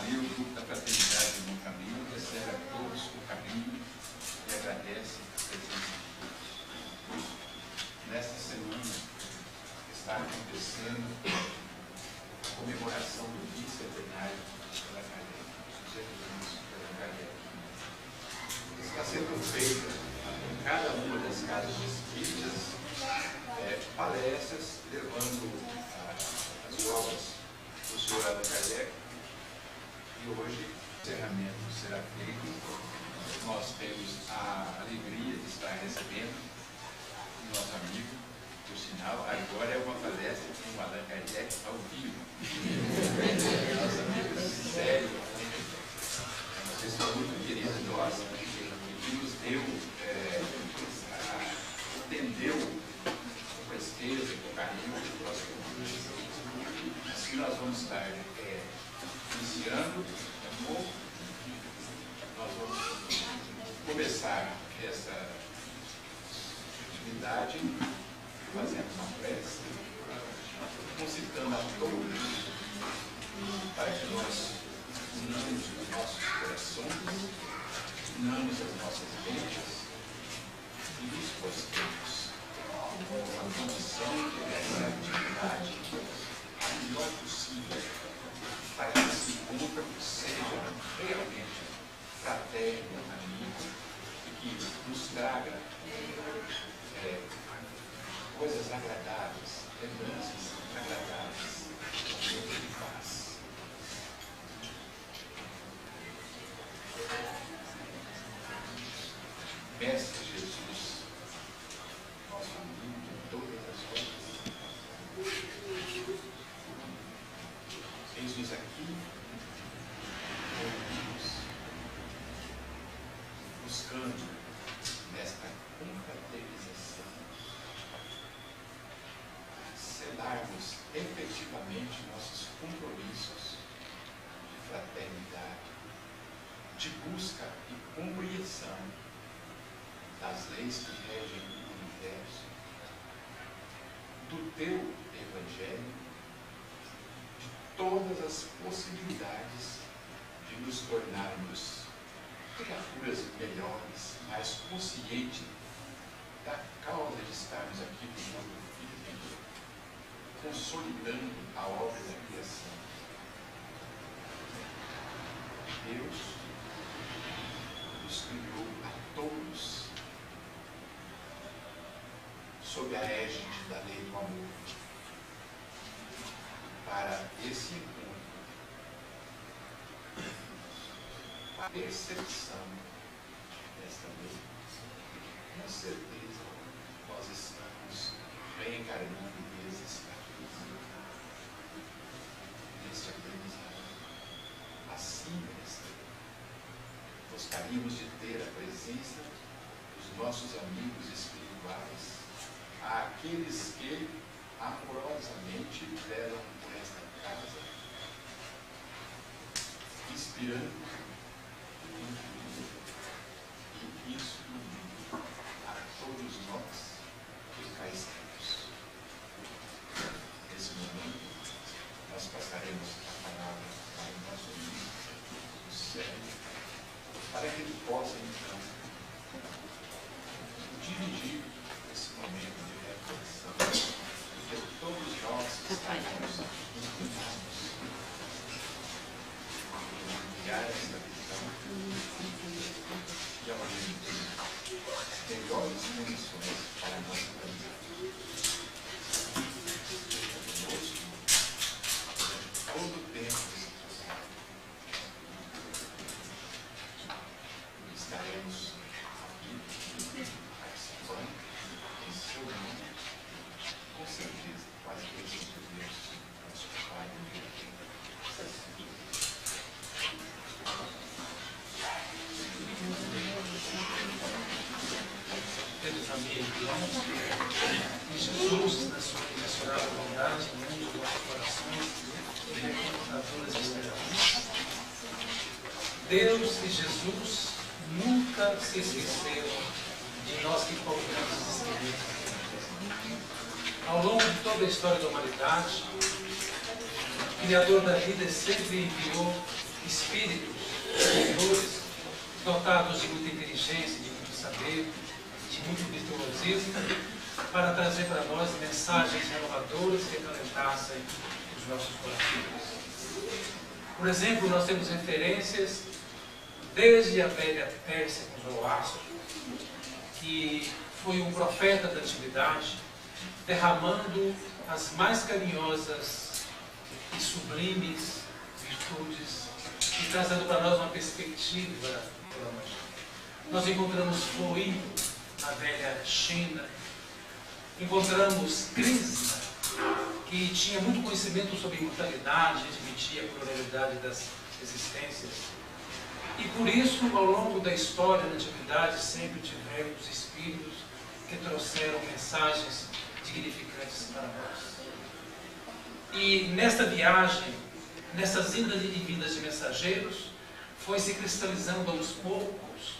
ali o grupo da Fraternidade no Caminho recebe a todos o caminho e agradece a presença de todos. Nesta semana está acontecendo a comemoração do bicentenário da Kardec, dos serviços da Kardec. Está sendo feita em cada uma das casas espíritas palestras levando as obras do Senhor Allan Kardec. E hoje o encerramento será feito. Nós temos a alegria de estar recebendo o nosso amigo, por sinal, agora é uma palestra com o Allan Kardec ao vivo. Nosso amigo sério, uma pessoa muito querida nossa, que nos deu, entendeu com presteza, com carinho o nosso convite. Assim nós vamos estar iniciando um pouco. Nós vamos começar essa atividade fazendo uma prece, concitando a todos para que nós unamos os nossos corações, unamos as nossas mentes e nos postemos com a condição de essa atividade a melhor possível, para que esse encontro seja realmente fraterno, amigo, e que nos traga coisas agradáveis, lembranças agradáveis, momento de paz. Mestre Jesus, nosso amigo de todas as horas, eis-nos aqui, reunidos, buscando nesta confraternização selarmos efetivamente nossos compromissos de fraternidade, de busca e compreensão das leis que regem o universo, do teu Evangelho, de todas as possibilidades de nos tornarmos criaturas melhores, mais conscientes da causa de estarmos aqui no mundo vivo, consolidando a obra da criação. Deus nos criou a todos sob a égide da lei do amor, para esse encontro, a percepção desta lei. Com certeza nós estamos reencarnando vezes neste aprendizado. Assim, gostaríamos de ter a presença dos nossos amigos espirituais, àqueles que amorosamente velam por esta casa, inspirando e instruindo a todos nós que cá estamos. Nesse momento, nós passaremos a palavra para o nosso amigo, o Sérgio, para que ele possa, então, dirigir esse momento de reflexão, porque todos nós estaremos inclinados em criar essa visão e, ao mesmo tempo, melhores condições para a nossa caminhada. Conosco, todo o tempo estaremos aqui participando em seu nome, com certeza, quase todos os Deus, nosso Pai, queridos amigos, que Jesus, na sua imensurável bondade, inunde os nossos corações de reconfortadoras esperanças. Deus e Jesus nunca se esqueceram de nós que colocamos esse livro. Ao longo de toda a história da humanidade, o Criador da vida sempre enviou espíritos superiores, dotados de muita inteligência, de muito saber, de muito virtuosismo, para trazer para nós mensagens renovadoras que acalentassem os nossos corações. Por exemplo, nós temos referências desde a velha Pérsia com Zoroastro, que foi um profeta da antiguidade, derramando as mais carinhosas e sublimes virtudes e trazendo para nós uma perspectiva. Nós encontramos fluindo na velha China, encontramos Krishna, que tinha muito conhecimento sobre imortalidade, admitia a pluralidade das existências. E por isso, ao longo da história da antiguidade, sempre tivemos espíritos que trouxeram mensagens dignificantes para nós. E nesta viagem, nessas indas e vindas de mensageiros, foi se cristalizando aos poucos,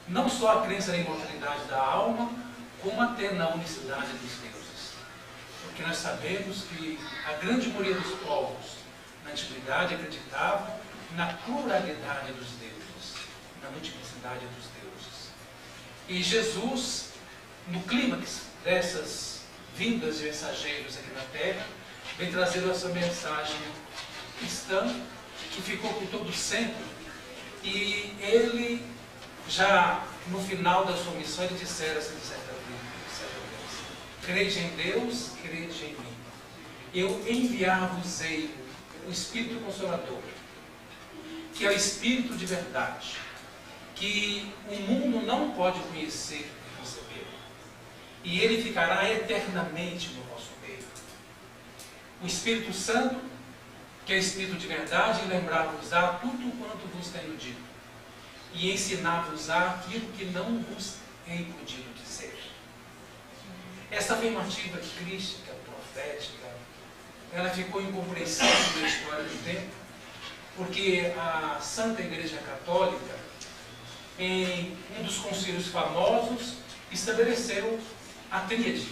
não só a crença na imortalidade da alma, como até na unicidade dos deuses. Porque nós sabemos que a grande maioria dos povos na antiguidade acreditava na pluralidade dos deuses, na multiplicidade dos deuses. E Jesus, no clímax dessas vindas de mensageiros aqui na Terra, vem trazer essa mensagem cristã, que ficou por todo sempre. E ele, já no final da sua missão, ele dissera essa certa vez: crede em Deus, crede em mim. Eu enviar-vos-ei o Espírito Consolador, que é o Espírito de verdade, que o mundo não pode conhecer e receber. E ele ficará eternamente no vosso meio. O Espírito Santo, que é o Espírito de verdade, lembrar-vos-á tudo quanto vos tenho dito, e ensinar-vos-á aquilo que não vos hei podido dizer. Essa afirmativa crística, profética, ela ficou incompreensível na história do tempo, porque a Santa Igreja Católica, em um dos concílios famosos, estabeleceu a tríade,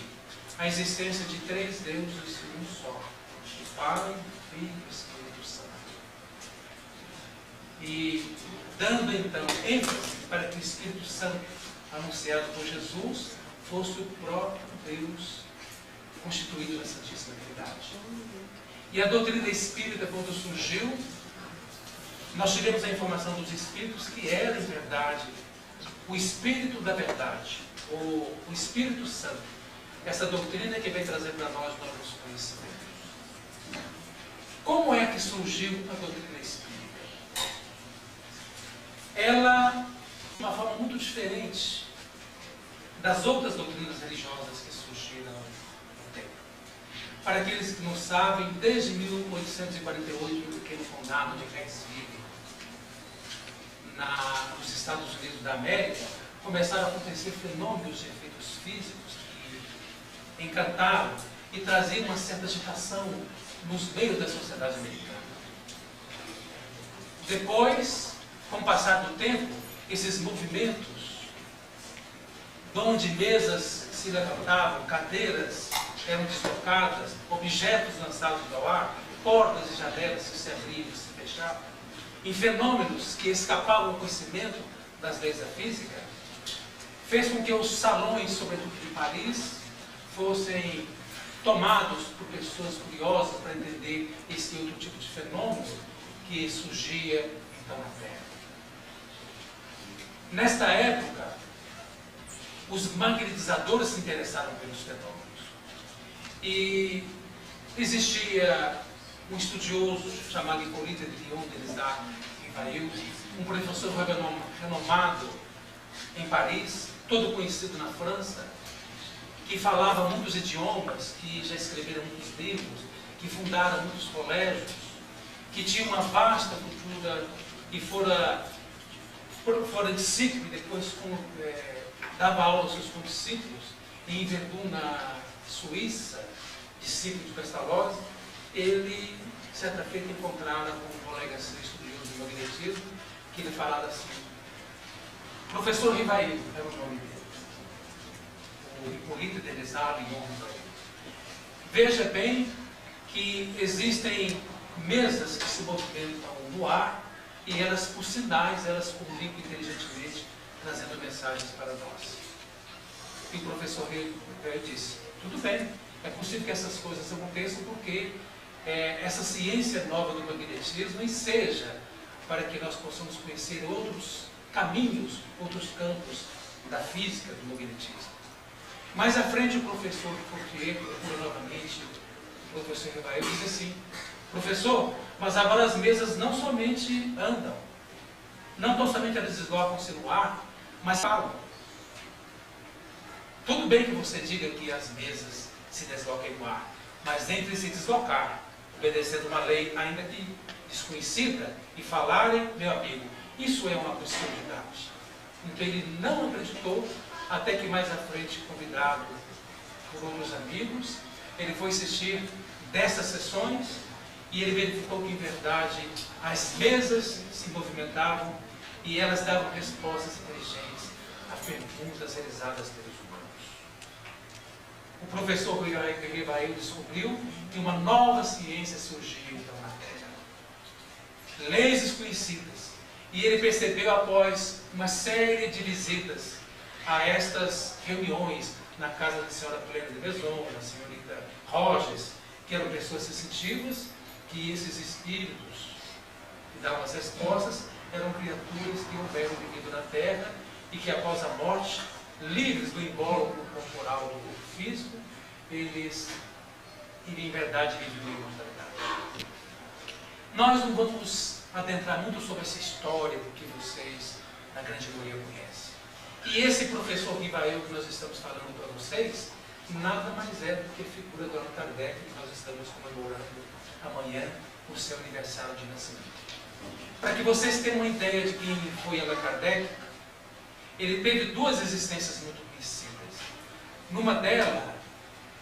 a existência de três deuses em um só: o Pai, o Filho e o Espírito Santo. E dando então ênfase para que o Espírito Santo, anunciado por Jesus, fosse o próprio Deus constituído na Santíssima Trindade. E a doutrina espírita, quando surgiu, nós tivemos a informação dos Espíritos que era, em verdade, o Espírito da verdade, o Espírito Santo. Essa doutrina que vem trazer para nós novos conhecimentos. Como é que surgiu a doutrina espírita? Ela, de uma forma muito diferente das outras doutrinas religiosas que surgiram no tempo. Para aqueles que não sabem, desde 1848, no pequeno condado de Reidsville, nos Estados Unidos da América, começaram a acontecer fenômenos de efeitos físicos que encantaram e traziam uma certa agitação nos meios da sociedade americana. Depois, com o passar do tempo, esses movimentos, onde mesas se levantavam, cadeiras eram deslocadas, objetos lançados ao ar, portas e janelas que se abriam e se fechavam, em fenômenos que escapavam ao conhecimento das leis da física, fez com que os salões, sobretudo de Paris, fossem tomados por pessoas curiosas para entender esse outro tipo de fenômeno que surgia então na Terra. Nesta época, os magnetizadores se interessaram pelos fenômenos. E existia um estudioso chamado Hippolyte de Dion de Rivail, um professor renomado em Paris, todo conhecido na França, que falava muitos idiomas, que já escreveram muitos livros, que fundaram muitos colégios, que tinha uma vasta cultura e fora discípulo e depois dava aula aos seus condiscípulos em Verdun, na Suíça, discípulo de Pestalozzi. Ele, certa feita, encontrara com um colega seu estudioso de magnetismo, que ele falava assim: professor Rivail, era o nome dele, o Hippolyte de Rivail. Veja bem que existem mesas que se movimentam no ar e elas, por sinais, elas comunicam inteligentemente, trazendo mensagens para nós. E o professor Rivael disse, tudo bem, é possível que essas coisas aconteçam porque essa ciência nova do magnetismo enseja para que nós possamos conhecer outros caminhos, outros campos da física do magnetismo. Mais à frente, o professor Fortier procura novamente o professor Rivael e diz assim, professor, mas agora as mesas não somente andam, não tão somente elas deslocam-se no ar, mas falam. Tudo bem que você diga que as mesas se deslocam no ar, mas entre se deslocar, obedecendo uma lei ainda que desconhecida, e falarem, meu amigo, isso é uma possibilidade. Então ele não acreditou, até que mais à frente, convidado por outros amigos, ele foi assistir dessas sessões e ele verificou que, em verdade, as mesas se movimentavam e elas davam respostas inteligentes a perguntas realizadas pelos humanos. O professor Rivael descobriu que uma nova ciência surgiu então na Terra. Leis desconhecidas. E ele percebeu após uma série de visitas a estas reuniões na casa da senhora Plena de Maison, da senhorita Rogers, que eram pessoas sensitivas, que esses espíritos que davam as respostas eram criaturas que houveram vivido na Terra e que após a morte, livres do invólucro corporal do corpo físico, eles iriam em verdade viver a imortalidade. Nós não vamos adentrar muito sobre essa história, porque vocês, na grande maioria, conhecem. E esse professor Rivael que nós estamos falando para vocês, nada mais é do que a figura do Allan Kardec, que nós estamos comemorando amanhã o seu aniversário de nascimento. Para que vocês tenham uma ideia de quem foi Allan Kardec, ele teve duas existências muito conhecidas. Numa delas,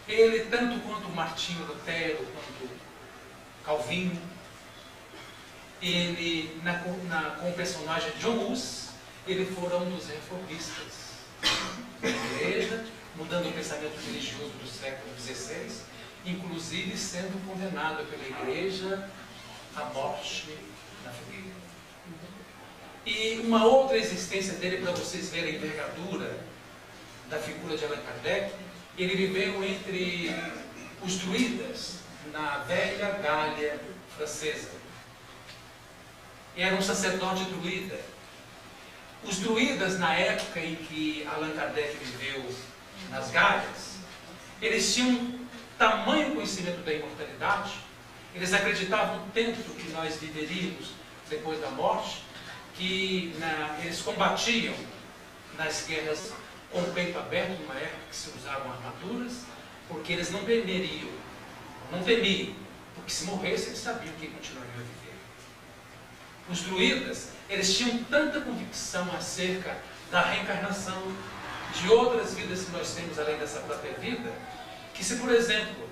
ele, tanto quanto Martinho Lutero, quanto Calvino, ele, com o personagem John Hus, ele fora um dos reformistas da igreja, mudando o pensamento religioso do século XVI, inclusive sendo condenado pela igreja à morte na fogueira. E uma outra existência dele, para vocês verem a envergadura da figura de Allan Kardec, ele viveu entre os druidas na velha Gália francesa. Era um sacerdote druida. Os druidas, na época em que Allan Kardec viveu nas Gálias, eles tinham tamanho conhecimento da imortalidade, eles acreditavam tanto que nós viveríamos depois da morte, que eles combatiam nas guerras com o peito aberto, numa época que se usavam armaduras, porque eles não temiam, porque se morressem eles sabiam que continuariam a viver. Os druidas, eles tinham tanta convicção acerca da reencarnação, de outras vidas que nós temos além dessa própria vida, que se, por exemplo,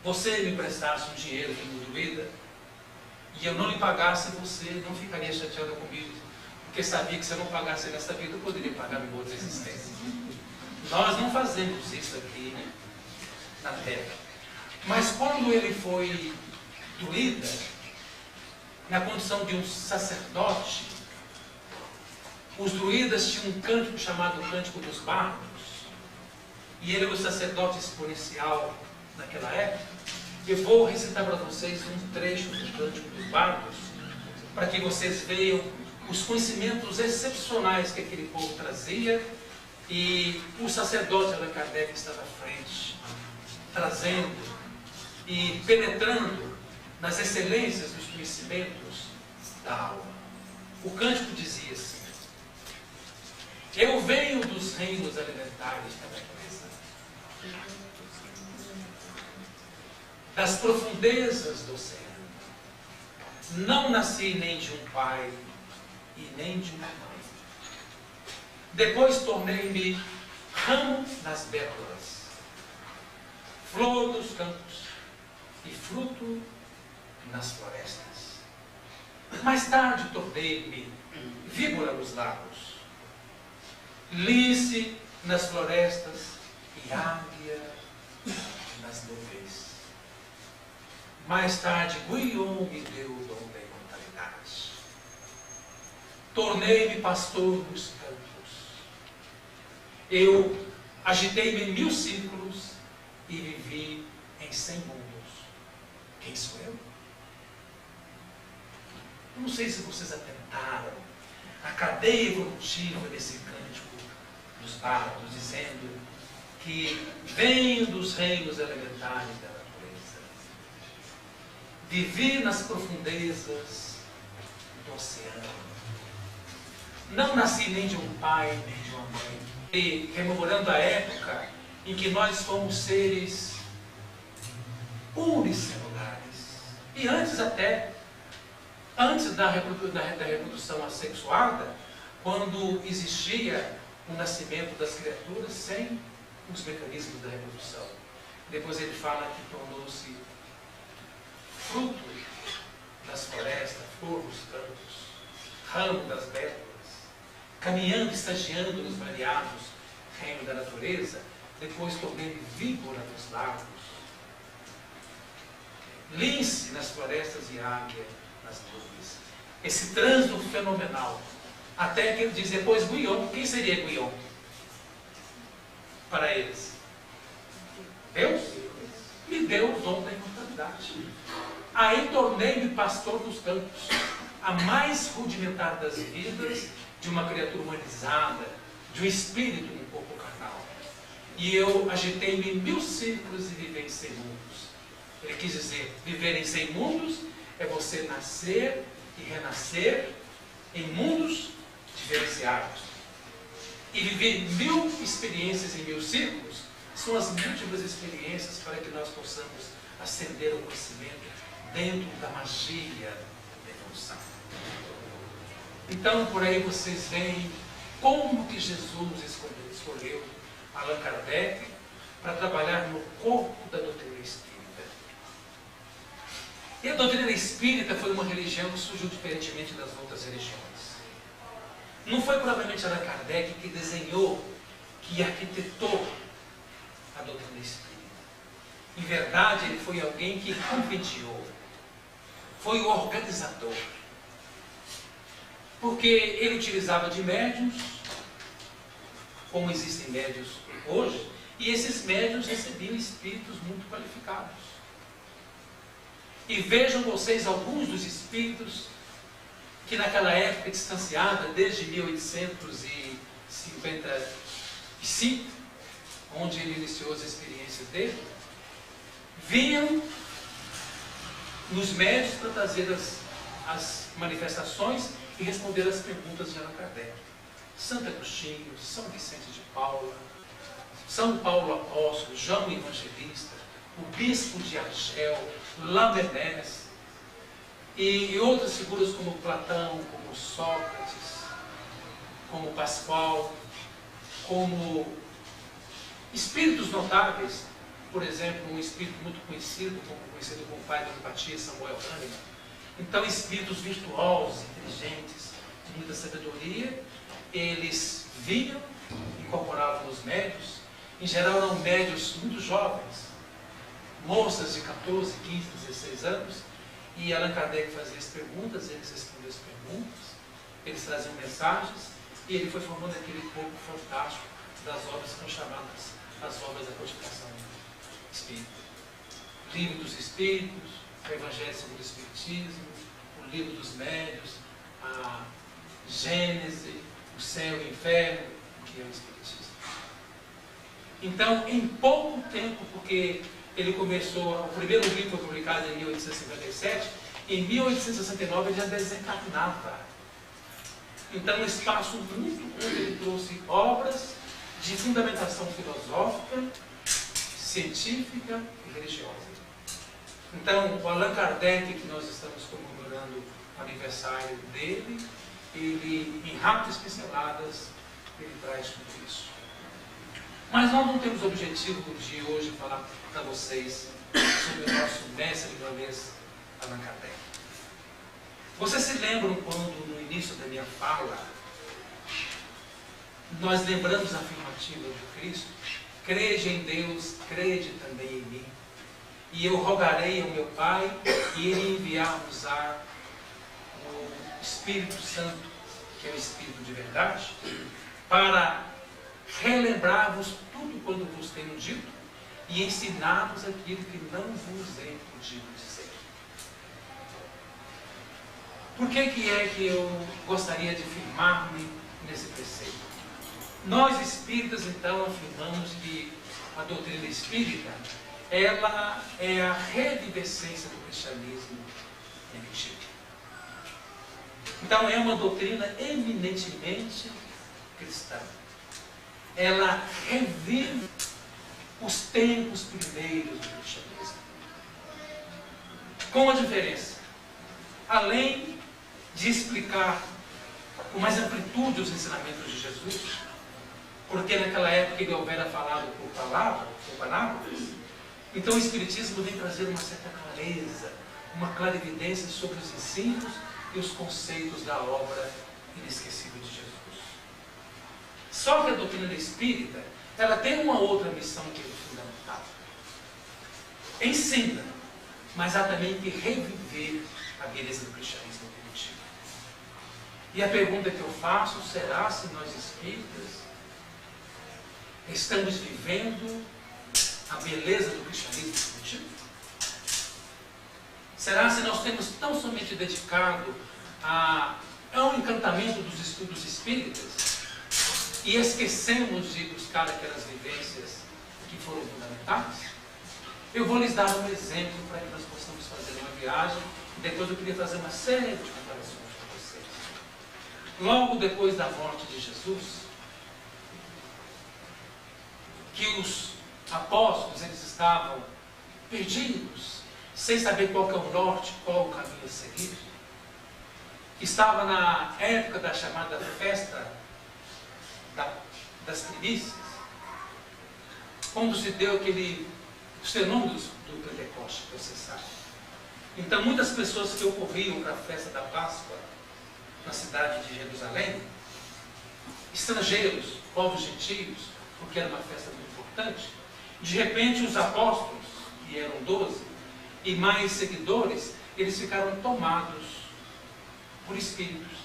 você me prestasse um dinheiro como druida, e eu não lhe pagasse, você não ficaria chateado comigo, porque sabia que se eu não pagasse nessa vida, eu poderia pagar em outras existências. Nós não fazemos isso aqui na Terra. Mas quando ele foi druida, na condição de um sacerdote, os druidas tinham um cântico chamado Cântico dos Bardos, e ele era o sacerdote exponencial naquela época. Eu vou recitar para vocês um trecho do Cântico dos Bardos, para que vocês vejam os conhecimentos excepcionais que aquele povo trazia, e o sacerdote Allan Kardec estava à frente, trazendo e penetrando nas excelências dos conhecimentos da alma. O cântico dizia assim: eu venho dos reinos elementares da natureza, das profundezas do oceano. Não nasci nem de um pai e nem de uma mãe. Depois tornei-me ramo nas bétulas, flor dos campos e fruto nas florestas. Mais tarde tornei-me víbora nos lagos, lince nas florestas e águia nas nuvens. Mais tarde, Guion me deu o dom da imortalidade. tornei-me pastor dos campos. Eu agitei-me em 1000 círculos e vivi em 100 mundos. Quem sou eu? Eu não sei se vocês atentaram a cadeia evolutiva desse cântico dos bardos, dizendo que venho dos reinos elementares da natureza. Vivi nas profundezas do oceano. Não nasci nem de um pai, nem de uma mãe. E rememorando a época em que nós fomos seres unicelulares. E antes da reprodução assexuada, quando existia o nascimento das criaturas sem os mecanismos da reprodução. Depois ele fala que tornou-se fruto das florestas, flor dos campos, ramo das bétulas, caminhando, estagiando nos variados reinos da natureza, depois tornei-me víbora nos lagos, lince nas florestas e águia nas nuvens. Esse trânsito fenomenal. Até que ele diz depois Guion. Quem seria Guion? Para eles. Deus me deu o dom da imortalidade. Aí tornei-me pastor dos campos. A mais rudimentar das vidas de uma criatura humanizada, de um espírito um pouco carnal. E eu agitei-me em 1000 círculos e vivi em 100 mundos. Ele quis dizer, viver em 100 mundos é você nascer e renascer em mundos diferenciados. E viver 1000 experiências em 1000 círculos são as múltiplas experiências para que nós possamos ascender ao conhecimento dentro da magia da evolução. Então, por aí vocês veem como que Jesus escolheu Allan Kardec para trabalhar no corpo da doutrina espírita. E a doutrina espírita foi uma religião que surgiu diferentemente das outras religiões. Não foi propriamente Allan Kardec que desenhou, que arquitetou a doutrina espírita. Em verdade, ele foi alguém que competiu, foi o organizador. Porque ele utilizava de médiuns, como existem médiuns hoje, e esses médiuns recebiam espíritos muito qualificados. E vejam vocês alguns dos espíritos que naquela época distanciada, desde 1855, onde ele iniciou as experiências dele, vinham nos médios para trazer as manifestações e responder as perguntas de Allan Kardec. Santo Agostinho, São Vicente de Paula, São Paulo Apóstolo, João Evangelista, o Bispo de Argel, Lamennais, e outras figuras como Platão, como Sócrates, como Pascoal, como espíritos notáveis, por exemplo, um espírito muito conhecido como o pai da empatia, Samuel Hahnemann. Então, espíritos virtuosos, inteligentes, de muita sabedoria, eles vinham, incorporavam os médios, em geral eram médios muito jovens, moças de 14, 15, 16 anos, e Allan Kardec fazia as perguntas, eles respondiam as perguntas, eles traziam mensagens, e ele foi formando aquele corpo fantástico das obras que são chamadas as obras da codificação espírita. O Livro dos Espíritos, o Evangelho segundo o Espiritismo, o Livro dos Médios, a Gênese, o Céu e o Inferno, que é o Espiritismo. Então, em pouco tempo, porque ele começou, o primeiro livro foi publicado em 1857, em 1869 ele já desencarnava. Então, um espaço muito curto, ele trouxe obras de fundamentação filosófica, científica e religiosa. Então, o Allan Kardec, que nós estamos comemorando o aniversário dele, ele, em rápidas pinceladas, ele traz tudo isso. Mas nós não temos o objetivo de hoje falar para vocês sobre o nosso mestre de uma vez, Allan Kardec. Vocês se lembram quando, no início da minha fala, nós lembramos a afirmativa de Cristo? Crede em Deus, crede também em mim. E eu rogarei ao meu Pai e Ele enviar-vos-á o Espírito Santo, que é o Espírito de verdade, para relembrar-vos tudo quanto vos tenho dito e ensinar-vos aquilo que não vos é podido dizer. Por que é que eu gostaria de firmar-me nesse preceito? Nós espíritas, então, afirmamos que a doutrina espírita, ela é a revivescência do cristianismo antigo. Então, é uma doutrina eminentemente cristã. Ela revive os tempos primeiros do cristianismo. Com uma diferença. Além de explicar com mais amplitude os ensinamentos de Jesus, porque naquela época ele houvera falado por palavras, então o Espiritismo vem trazer uma certa clareza, uma clarividência sobre os ensinos e os conceitos da obra inesquecível de Jesus. Só que a doutrina espírita, ela tem uma outra missão que é fundamental. Ensina, mas há também que reviver a beleza do cristianismo primitivo. E a pergunta que eu faço será se nós espíritas estamos vivendo a beleza do cristianismo primitivo? Será se nós temos tão somente dedicado ao encantamento dos estudos espíritas e esquecemos de buscar aquelas vivências que foram fundamentais? Eu vou lhes dar um exemplo para que nós possamos fazer uma viagem e depois eu queria fazer uma série de comparações com vocês. Logo depois da morte de Jesus, que os apóstolos eles estavam perdidos, sem saber qual que é o norte, qual o caminho a seguir. Estava na época da chamada festa das primícias, quando se deu os fenômenos do Pentecoste, que você sabe. Então muitas pessoas que ocorriam para a festa da Páscoa na cidade de Jerusalém, estrangeiros, povos gentios, porque era uma festa muito importante, de repente os apóstolos, que eram 12, e mais seguidores, eles ficaram tomados por espíritos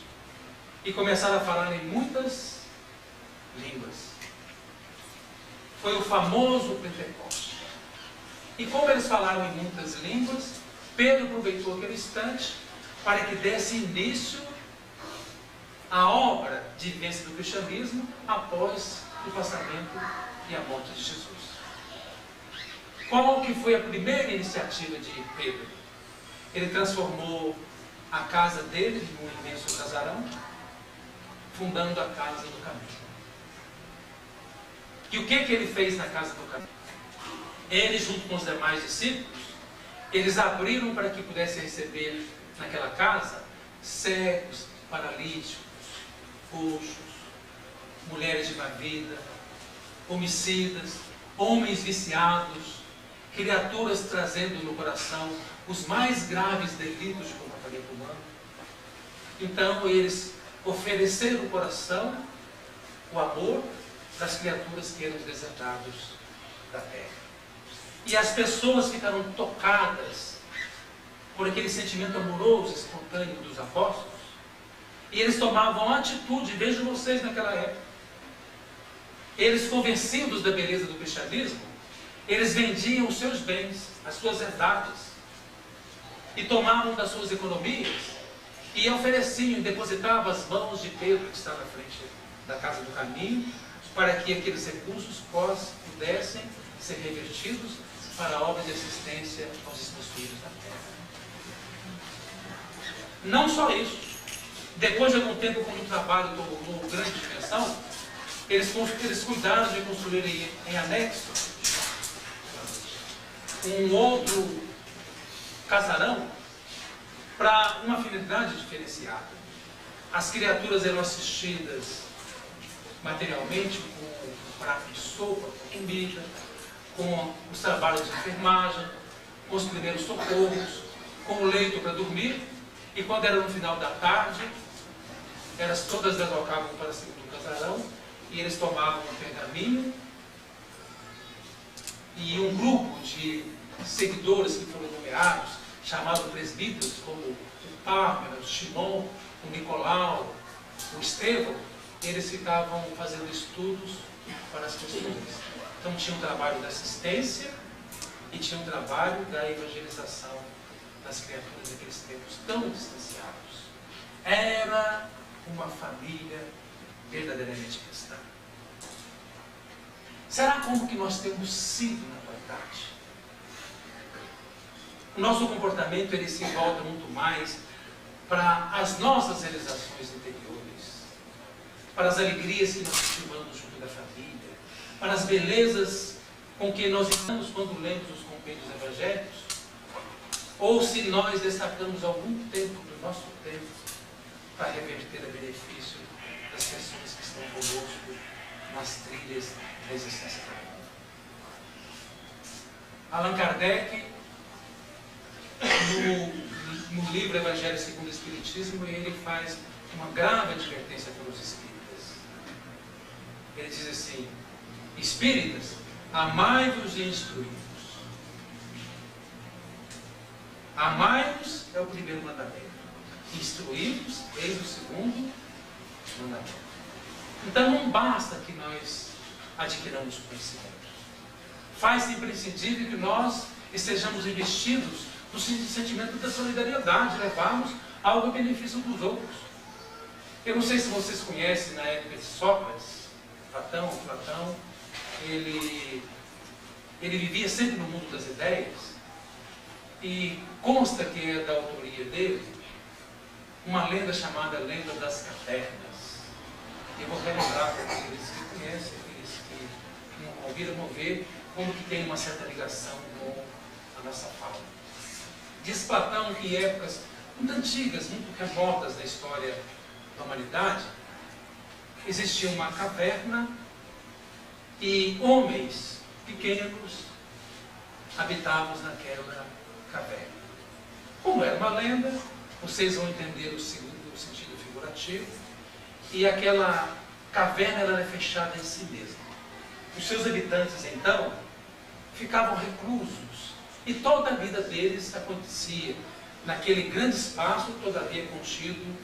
e começaram a falar em muitas línguas. Foi o famoso Pentecoste. E como eles falaram em muitas línguas, Pedro aproveitou aquele instante para que desse início à obra de vivência do cristianismo após o passamento e a morte de Jesus. Qual que foi a primeira iniciativa de Pedro? Ele transformou a casa dele num imenso casarão, fundando a casa do caminho. E o que ele fez na casa do caminho? Ele, junto com os demais discípulos, eles abriram para que pudessem receber naquela casa cegos, paralíticos, coxos, mulheres de má vida, homicidas, homens viciados, criaturas trazendo no coração os mais graves delitos de comportamento humano. Então eles ofereceram o coração, o amor das criaturas que eram desertados da terra. E as pessoas ficaram tocadas por aquele sentimento amoroso, espontâneo dos apóstolos, e eles tomavam atitude, vejo vocês naquela época. Eles, convencidos da beleza do cristianismo, eles vendiam os seus bens, as suas herdades, e tomavam das suas economias e ofereciam, depositavam as mãos de Pedro, que estava à frente da casa do caminho, para que aqueles recursos pudessem ser revertidos para a obra de assistência aos despossuídos da terra. Não só isso. Depois de algum tempo, quando o trabalho tomou grande dimensão, eles cuidaram de construir em anexo um outro casarão para uma finalidade diferenciada. As criaturas eram assistidas materialmente com um prato de sopa, com comida, com os trabalhos de enfermagem, com os primeiros socorros, com o leito para dormir, e quando era no final da tarde, elas todas deslocavam para cima do casarão e eles tomavam um pergaminho e um grupo de seguidores que foram nomeados, chamados presbíteros, como o Pármeno, o Shimon, o Nicolau, o Estevão, eles ficavam fazendo estudos para as pessoas. Então tinha um trabalho da assistência e tinha um trabalho da evangelização das criaturas daqueles tempos tão distanciados. Era uma família verdadeiramente cristã. Será como que nós temos sido na atualidade? O nosso comportamento ele se volta muito mais para as nossas realizações interiores, para as alegrias que nós cultivamos junto da família, para as belezas com que nós estamos quando lemos os compêndios evangélicos, ou se nós destacamos algum tempo do nosso tempo para reverter a benefício das pessoas que estão conosco nas trilhas da existência comum. Allan Kardec, no livro Evangelho segundo o Espiritismo, ele faz uma grave advertência para os espíritas. Ele diz assim: espíritas, amai-vos e instruí-vos. Amai-vos é o primeiro mandamento. Instruí-vos, eis o segundo mandamento. Então não basta que nós adquiramos conhecimento. Faz-se imprescindível que nós estejamos investidos no sentimento da solidariedade, levarmos algo a benefício dos outros. Eu não sei se vocês conhecem, na época de Sócrates, Platão, ele vivia sempre no mundo das ideias, e consta que é da autoria dele uma lenda chamada Lenda das Cavernas. Eu vou relembrar para aqueles que conhecem, aqueles que não ouviram, vão ver como que tem uma certa ligação com a nossa fala. Diz Platão que em épocas muito antigas, muito remotas da história da humanidade, existia uma caverna e homens pequenos habitavam naquela caverna. Como era uma lenda, vocês vão entender o sentido figurativo, e aquela caverna era fechada em si mesma. Os seus habitantes, então, ficavam reclusos, e toda a vida deles acontecia naquele grande espaço, todavia contido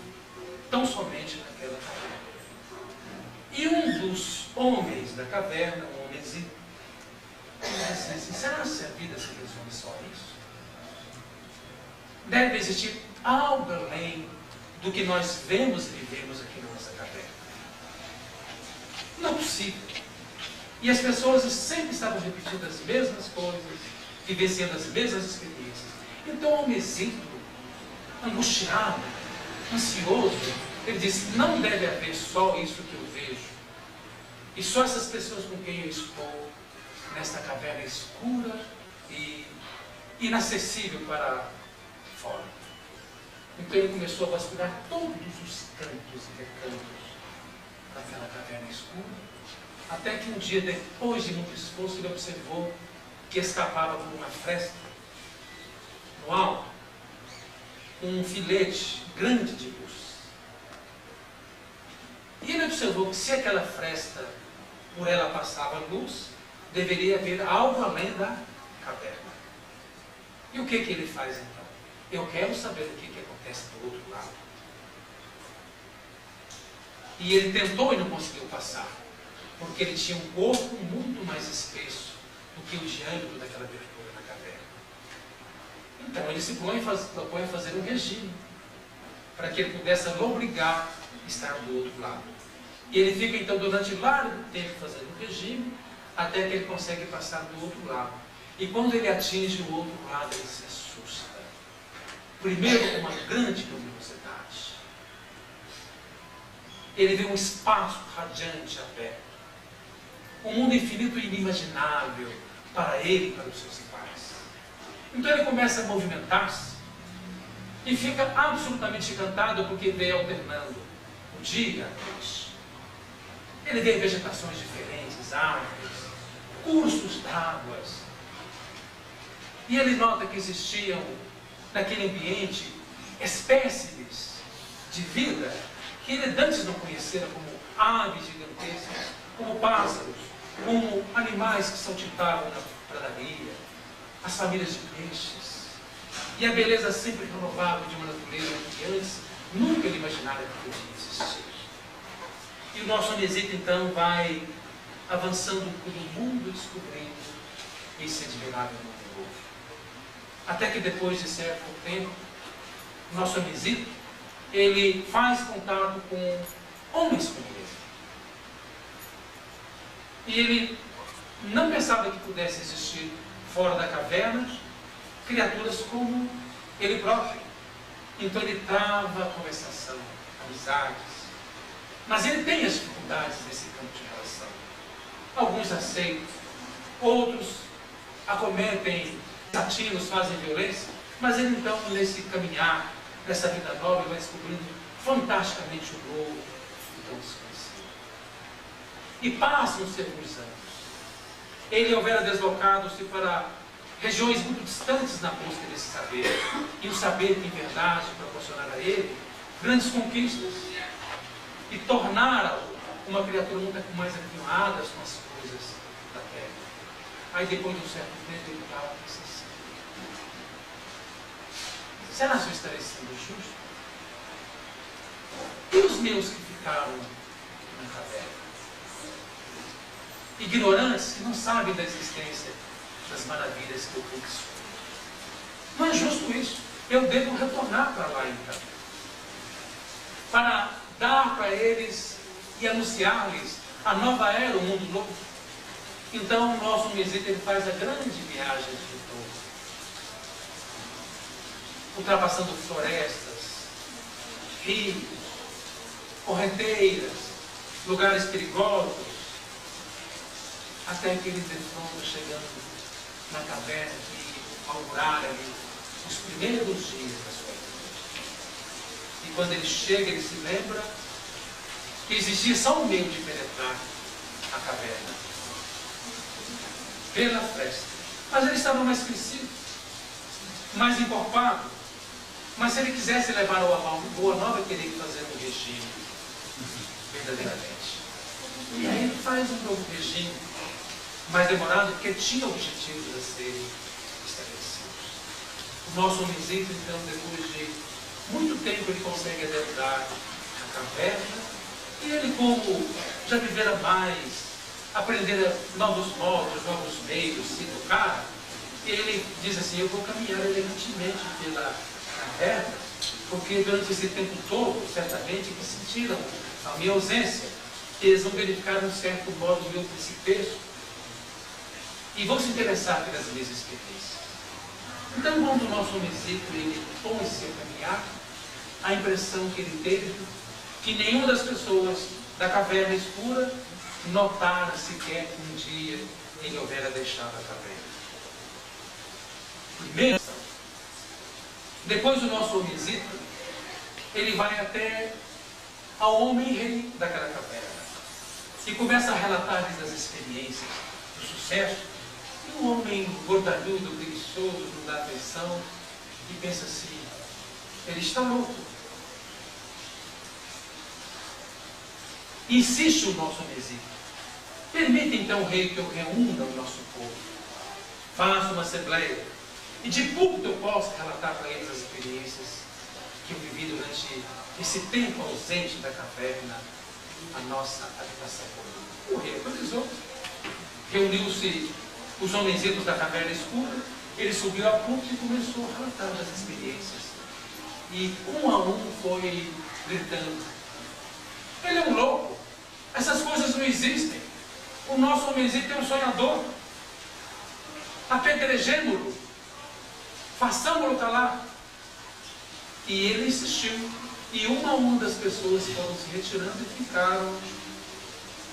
tão somente naquela caverna. E um dos homens da caverna, um homenzinho, disse assim: será que a vida se resume só a isso? Deve existir algo além do que nós vemos e vivemos aqui na nossa caverna. Não é possível. E as pessoas sempre estavam repetindo as mesmas coisas, vivenciando as mesmas experiências. Então, o homenzinho, angustiado, ansioso, ele disse: não deve haver só isso que eu vejo, e só essas pessoas com quem eu estou nesta caverna escura e inacessível para fora. Então ele começou a vasculhar todos os cantos e recantos daquela caverna escura, até que um dia, depois de muito esforço, ele observou que escapava por uma fresta no alto um filete grande de luz. E ele observou que se aquela fresta, por ela passava luz, deveria haver algo além da caverna. E o que ele faz então? Eu quero saber o que acontece do outro lado. E ele tentou e não conseguiu passar, porque ele tinha um corpo muito mais espesso do que o diâmetro daquela abertura na caverna. Então ele se propõe a fazer um regime, para que ele pudesse obrigar a estar do outro lado. E ele fica então durante largo tempo fazendo um regime, até que ele consegue passar do outro lado. E quando ele atinge o outro lado, ele se assusta. Primeiro, com uma grande luminosidade. Ele vê um espaço radiante aberto. Um mundo infinito e inimaginável para ele e para os seus iguais. Então ele começa a movimentar-se e fica absolutamente encantado, porque vê alternando o dia e a noite. Ele vê vegetações diferentes, árvores, cursos d'água. E ele nota que existiam naquele ambiente espécies de vida que ele antes não conhecera, como aves gigantescas, como pássaros, como animais que saltitavam na pradaria, as famílias de peixes, e a beleza sempre renovável de uma natureza que antes nunca ele imaginara que podia existir. E o nosso Omezito então vai avançando pelo mundo, descobrindo esse admirável mundo novo. Até que depois de certo tempo, o nosso Omezito, ele faz contato com homens como ele. E ele não pensava que pudesse existir fora da caverna criaturas como ele próprio. Então ele trava a conversação, amizades. Mas ele tem as dificuldades nesse campo de relação. Alguns aceitam, outros acometem desatinos, fazem violência, mas ele então, nesse caminhar, nessa vida nova, ele vai descobrindo fantasticamente o novo e tão desconhecido. E passam-se alguns anos. Ele houvera deslocado-se para regiões muito distantes na busca desse saber, e o saber que em verdade proporcionara a ele grandes conquistas, e tornara-o uma criatura muito mais afinada com as coisas da terra. Aí depois de um certo tempo ele estava pensando assim: será que eu estarei sendo justo? E os meus que ficaram na caverna? Ignorantes que não sabem da existência das maravilhas que eu conquistei. Não é justo isso. Eu devo retornar para lá então, para dar para eles e anunciar-lhes a nova era, o mundo novo. Então o nosso Omezito ele faz a grande viagem de retorno, ultrapassando florestas, rios, correnteiras, lugares perigosos, até que ele defronta, chegando na caverna que augurara ali os primeiros dias da sua vida. E quando ele chega, ele se lembra que existia só um meio de penetrar a caverna: pela fresta. Mas ele estava mais crescido, mais encorpado. Mas se ele quisesse levar a boa nova, ele teria que fazer um regime, verdadeiramente. E aí ele faz um novo regime, mais demorado, porque tinha objetivos a serem estabelecidos. O nosso Omezito, então, depois de muito tempo, ele consegue adentrar a caverna, e ele, como já vivera mais, aprendera novos modos, novos meios, se educar, ele diz assim: eu vou caminhar elegantemente pela caverna, porque durante esse tempo todo, certamente, que sentiram a minha ausência, eles vão verificar um certo modo do meu principeço e vão se interessar pelas minhas experiências. Então, quando o nosso Omezito ele põe-se a caminhar, a impressão que ele teve que nenhuma das pessoas da caverna escura notara sequer que um dia ele houvera deixado a caverna. Primeiro, depois do nosso Omezito, ele vai até ao homem-rei daquela caverna e começa a relatar-lhes as experiências do sucesso. E o homem gordalhudo, preguiçoso, não dá atenção e pensa assim: ele está louco. Insiste o nosso Omezito: permita então, rei, que eu reúna o nosso povo, faça uma assembleia, e de público eu possa relatar para eles as experiências que eu vivi durante esse tempo ausente da caverna, a nossa habitação comum. O rei autorizou. Reuniu-se os homenzitos da caverna escura, ele subiu a púlpito e começou a relatar as experiências. E um a um foi gritando: ele é um louco, essas coisas não existem, o nosso Omezito é um sonhador, apedrejemo-lo, façamo-lo calar. E ele insistiu, e uma a uma das pessoas foram se retirando e ficaram,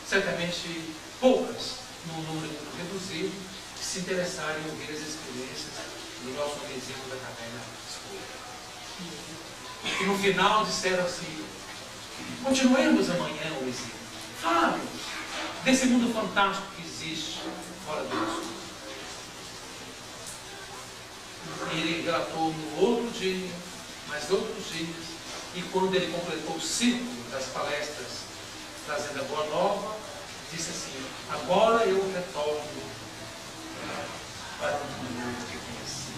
certamente poucas, num número muito reduzido, que se interessaram em ouvir as experiências do nosso Omezito da caverna escura. E no final disseram assim: continuemos amanhã, Omezito, fale-nos desse mundo fantástico que existe fora do nosso mundo. E ele relatou no outro dia, mais outros dias, e quando ele completou o ciclo das palestras trazendo a boa nova, disse assim: agora eu retorno para o mundo que conheci.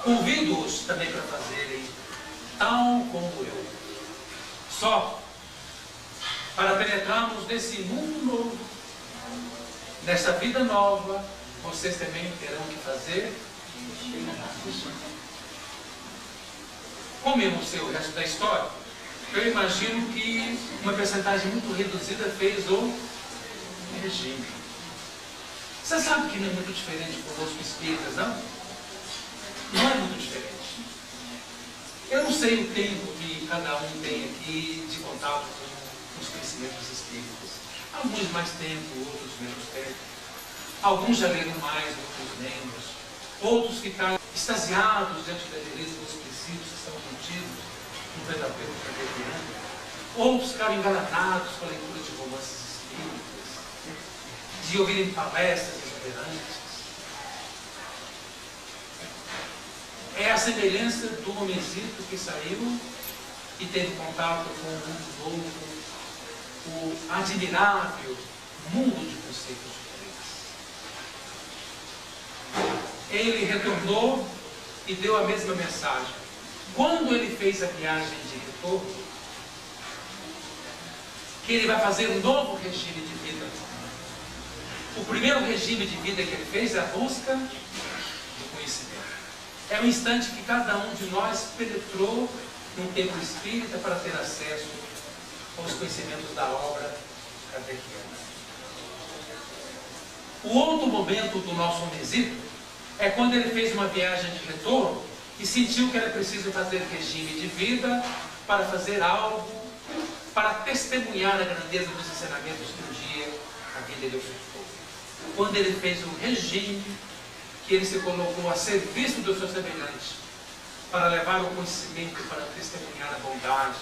Convido-os também para fazerem tal como eu. Só para penetrarmos nesse mundo novo, nessa vida nova, vocês também terão que fazer isso. Como eu não sei o resto da história, eu imagino que uma percentagem muito reduzida fez o regime. Você sabe que não é muito diferente conosco espíritas, não? Não é muito diferente. Eu não sei o tempo que cada um tem aqui de contato com os conhecimentos espíritas. Alguns mais tempo, outros menos tempo. Alguns já leram mais, outros menos. Outros ficaram extasiados diante da beleza dos princípios que estão contidos no Pentateuco Cartesiano. Outros ficaram enganados com a leitura de romances espíritas, de ouvirem palestras exuberantes. É a semelhança do homenzito que saiu e teve contato com um mundo novo, o admirável mundo de conceitos diferentes. Ele retornou e deu a mesma mensagem. Quando ele fez a viagem de retorno, que ele vai fazer um novo regime de vida. O primeiro regime de vida que ele fez é a busca do conhecimento. É o instante que cada um de nós penetrou num templo espírita para ter acesso aos conhecimentos da obra kardeciana. O outro momento do nosso homenzito é quando ele fez uma viagem de retorno e sentiu que era preciso fazer regime de vida para fazer algo, para testemunhar a grandeza dos ensinamentos que um dia a vida lhe ofertou. Quando ele fez um regime, que ele se colocou a serviço do seu semelhante, para levar o conhecimento, para testemunhar a bondade,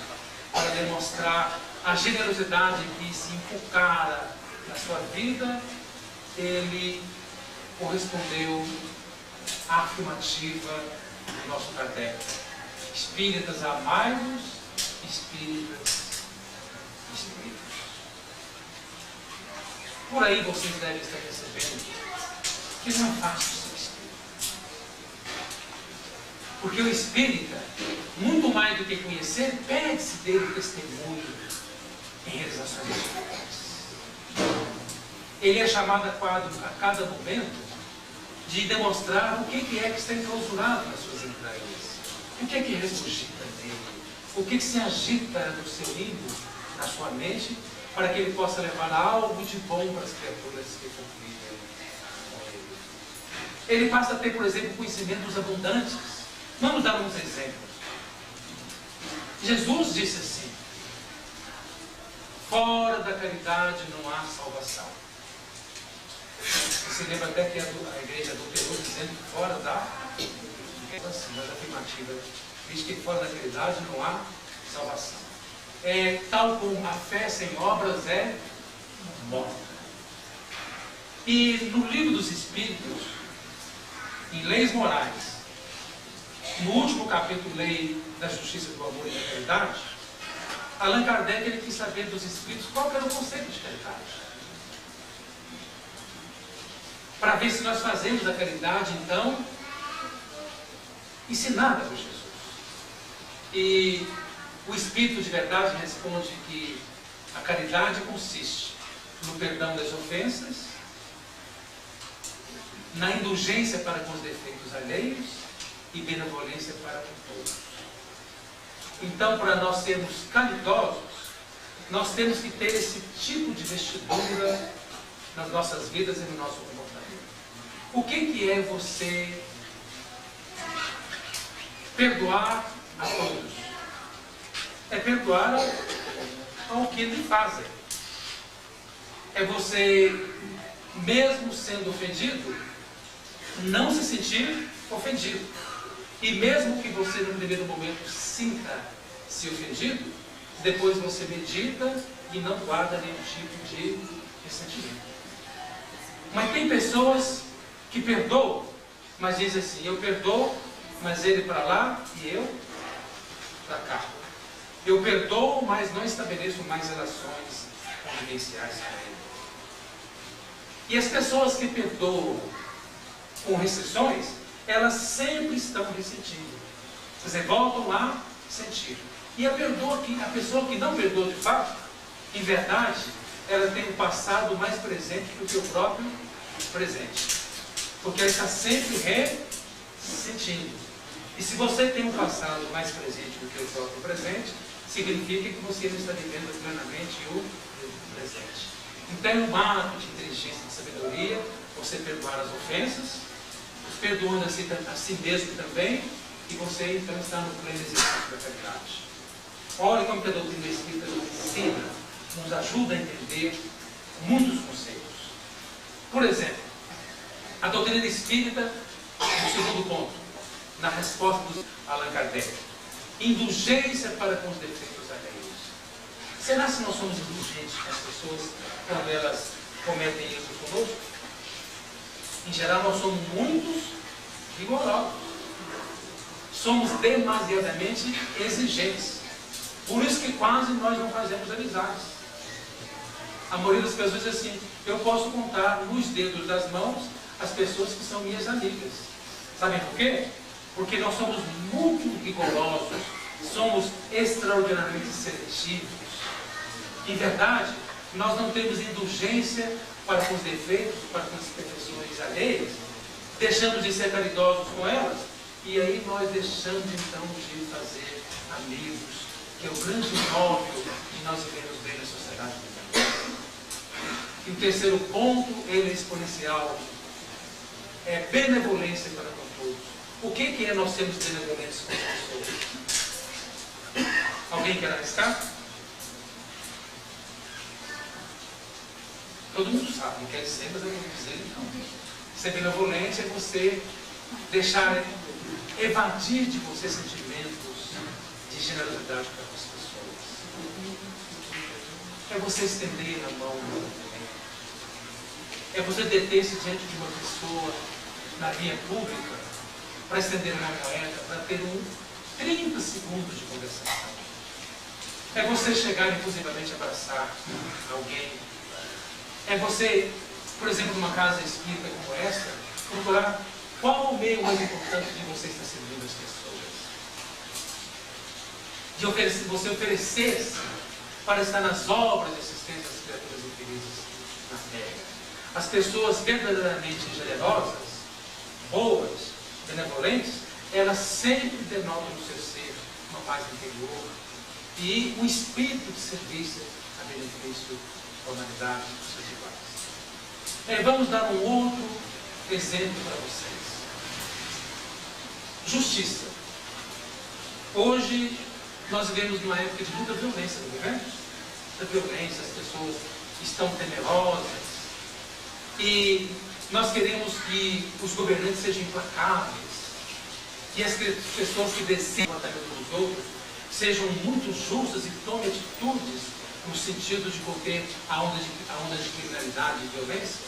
para demonstrar a generosidade que se inculcara na sua vida, ele correspondeu à afirmativa do nosso Kardec. Espíritas, amai-vos, espíritas, espíritos. Por aí vocês devem estar percebendo que não é fácil ser espírita. Porque o espírita, muito mais do que conhecer, pede-se dele testemunho em realizações espirituais. Ele é chamado a cada momento de demonstrar o que é que está enclausurado nas suas entranhas. O que é que ressuscita nele? O que se agita no seu limbo, na sua mente, para que ele possa levar algo de bom para as criaturas que convivem com ele. Ele passa a ter, por exemplo, conhecimentos abundantes. Vamos dar uns exemplos. Jesus disse assim: fora da caridade não há salvação. Você lembra até que a igreja adulterou dizendo que fora da afirmativa diz que fora da caridade não há salvação. Tal como a fé sem obras é morta. E no livro dos Espíritos, em Leis Morais, no último capítulo, Lei da Justiça, do Amor e da Caridade, Allan Kardec ele quis saber dos Espíritos qual era o conceito de caridade. Para ver se nós fazemos a caridade, então, ensinada por Jesus. E o Espírito de verdade responde que a caridade consiste no perdão das ofensas, na indulgência para com os defeitos alheios e benevolência para com todos. Então, para nós sermos caridosos, nós temos que ter esse tipo de vestidura nas nossas vidas e no nosso comportamento. O que é você perdoar a todos? É perdoar ao que lhe fazem. É você, mesmo sendo ofendido, não se sentir ofendido. E mesmo que você, num primeiro momento, sinta-se ofendido, depois você medita e não guarda nenhum tipo de ressentimento. Mas tem pessoas que perdoam, mas dizem assim: eu perdoo, mas ele para lá e eu para cá. Eu perdoo, mas não estabeleço mais relações convivenciais com ele. E as pessoas que perdoam com restrições, elas sempre estão ressentindo. Quer dizer, voltam a sentir. E a pessoa que não perdoa de fato, Em verdade, ela tem um passado mais presente do que o próprio presente. Porque ela está sempre ressentindo. E se você tem um passado mais presente do que o próprio presente, significa que você não está vivendo plenamente o presente. Então é um ato de inteligência e de sabedoria você perdoar as ofensas, perdoando a si mesmo também, e você então está no pleno exercício da caridade. Olha como que a doutrina espírita nos ensina, nos ajuda a entender muitos conceitos. Por exemplo, a doutrina espírita, no segundo ponto, na resposta de Allan Kardec, indulgência para com os defeitos alheios. Será que nós somos indulgentes com as pessoas quando elas cometem erros conosco? Em geral, nós somos muitos rigorosos. Somos demasiadamente exigentes. Por isso que quase nós não fazemos amizades. A maioria das pessoas diz assim: eu posso contar nos dedos das mãos as pessoas que são minhas amigas. Sabem por quê? Porque nós somos muito rigorosos, somos extraordinariamente seletivos. Em verdade, nós não temos indulgência para com os defeitos, para com as imperfeições alheias, deixamos de ser caridosos com elas, e aí nós deixamos então de fazer amigos, que é o grande móvel de nós vivermos bem na sociedade. E o terceiro ponto, ele é exponencial, é benevolência para com todos. O que é nós sermos benevolentes com as pessoas? Alguém quer arriscar? Todo mundo sabe, não quer dizer, mas eu vou dizer então. Ser benevolente é você deixar evadir de você sentimentos de generosidade para com as pessoas. É você estender a mão. É você deter-se diante de uma pessoa na via pública para estender uma moeda, para ter 30 segundos de conversação. É você chegar e inclusivamente abraçar alguém. É você, por exemplo, numa casa espírita como essa, procurar qual o meio mais importante de você estar servindo as pessoas. De você oferecer-se para estar nas obras de assistência às criaturas infelizes na terra. As pessoas verdadeiramente generosas, boas, benevolentes, elas sempre denotam no seu ser uma paz interior e um espírito de serviço a benefício da humanidade e dos seus iguais. Vamos dar um outro exemplo para vocês. Justiça. Hoje nós vivemos numa época de muita violência, não vivemos? Muita violência, as pessoas estão temerosas e nós queremos que os governantes sejam implacáveis, que as pessoas que desejam o ataque dos outros sejam muito justas e tomem atitudes no sentido de conter a onda de criminalidade e violência.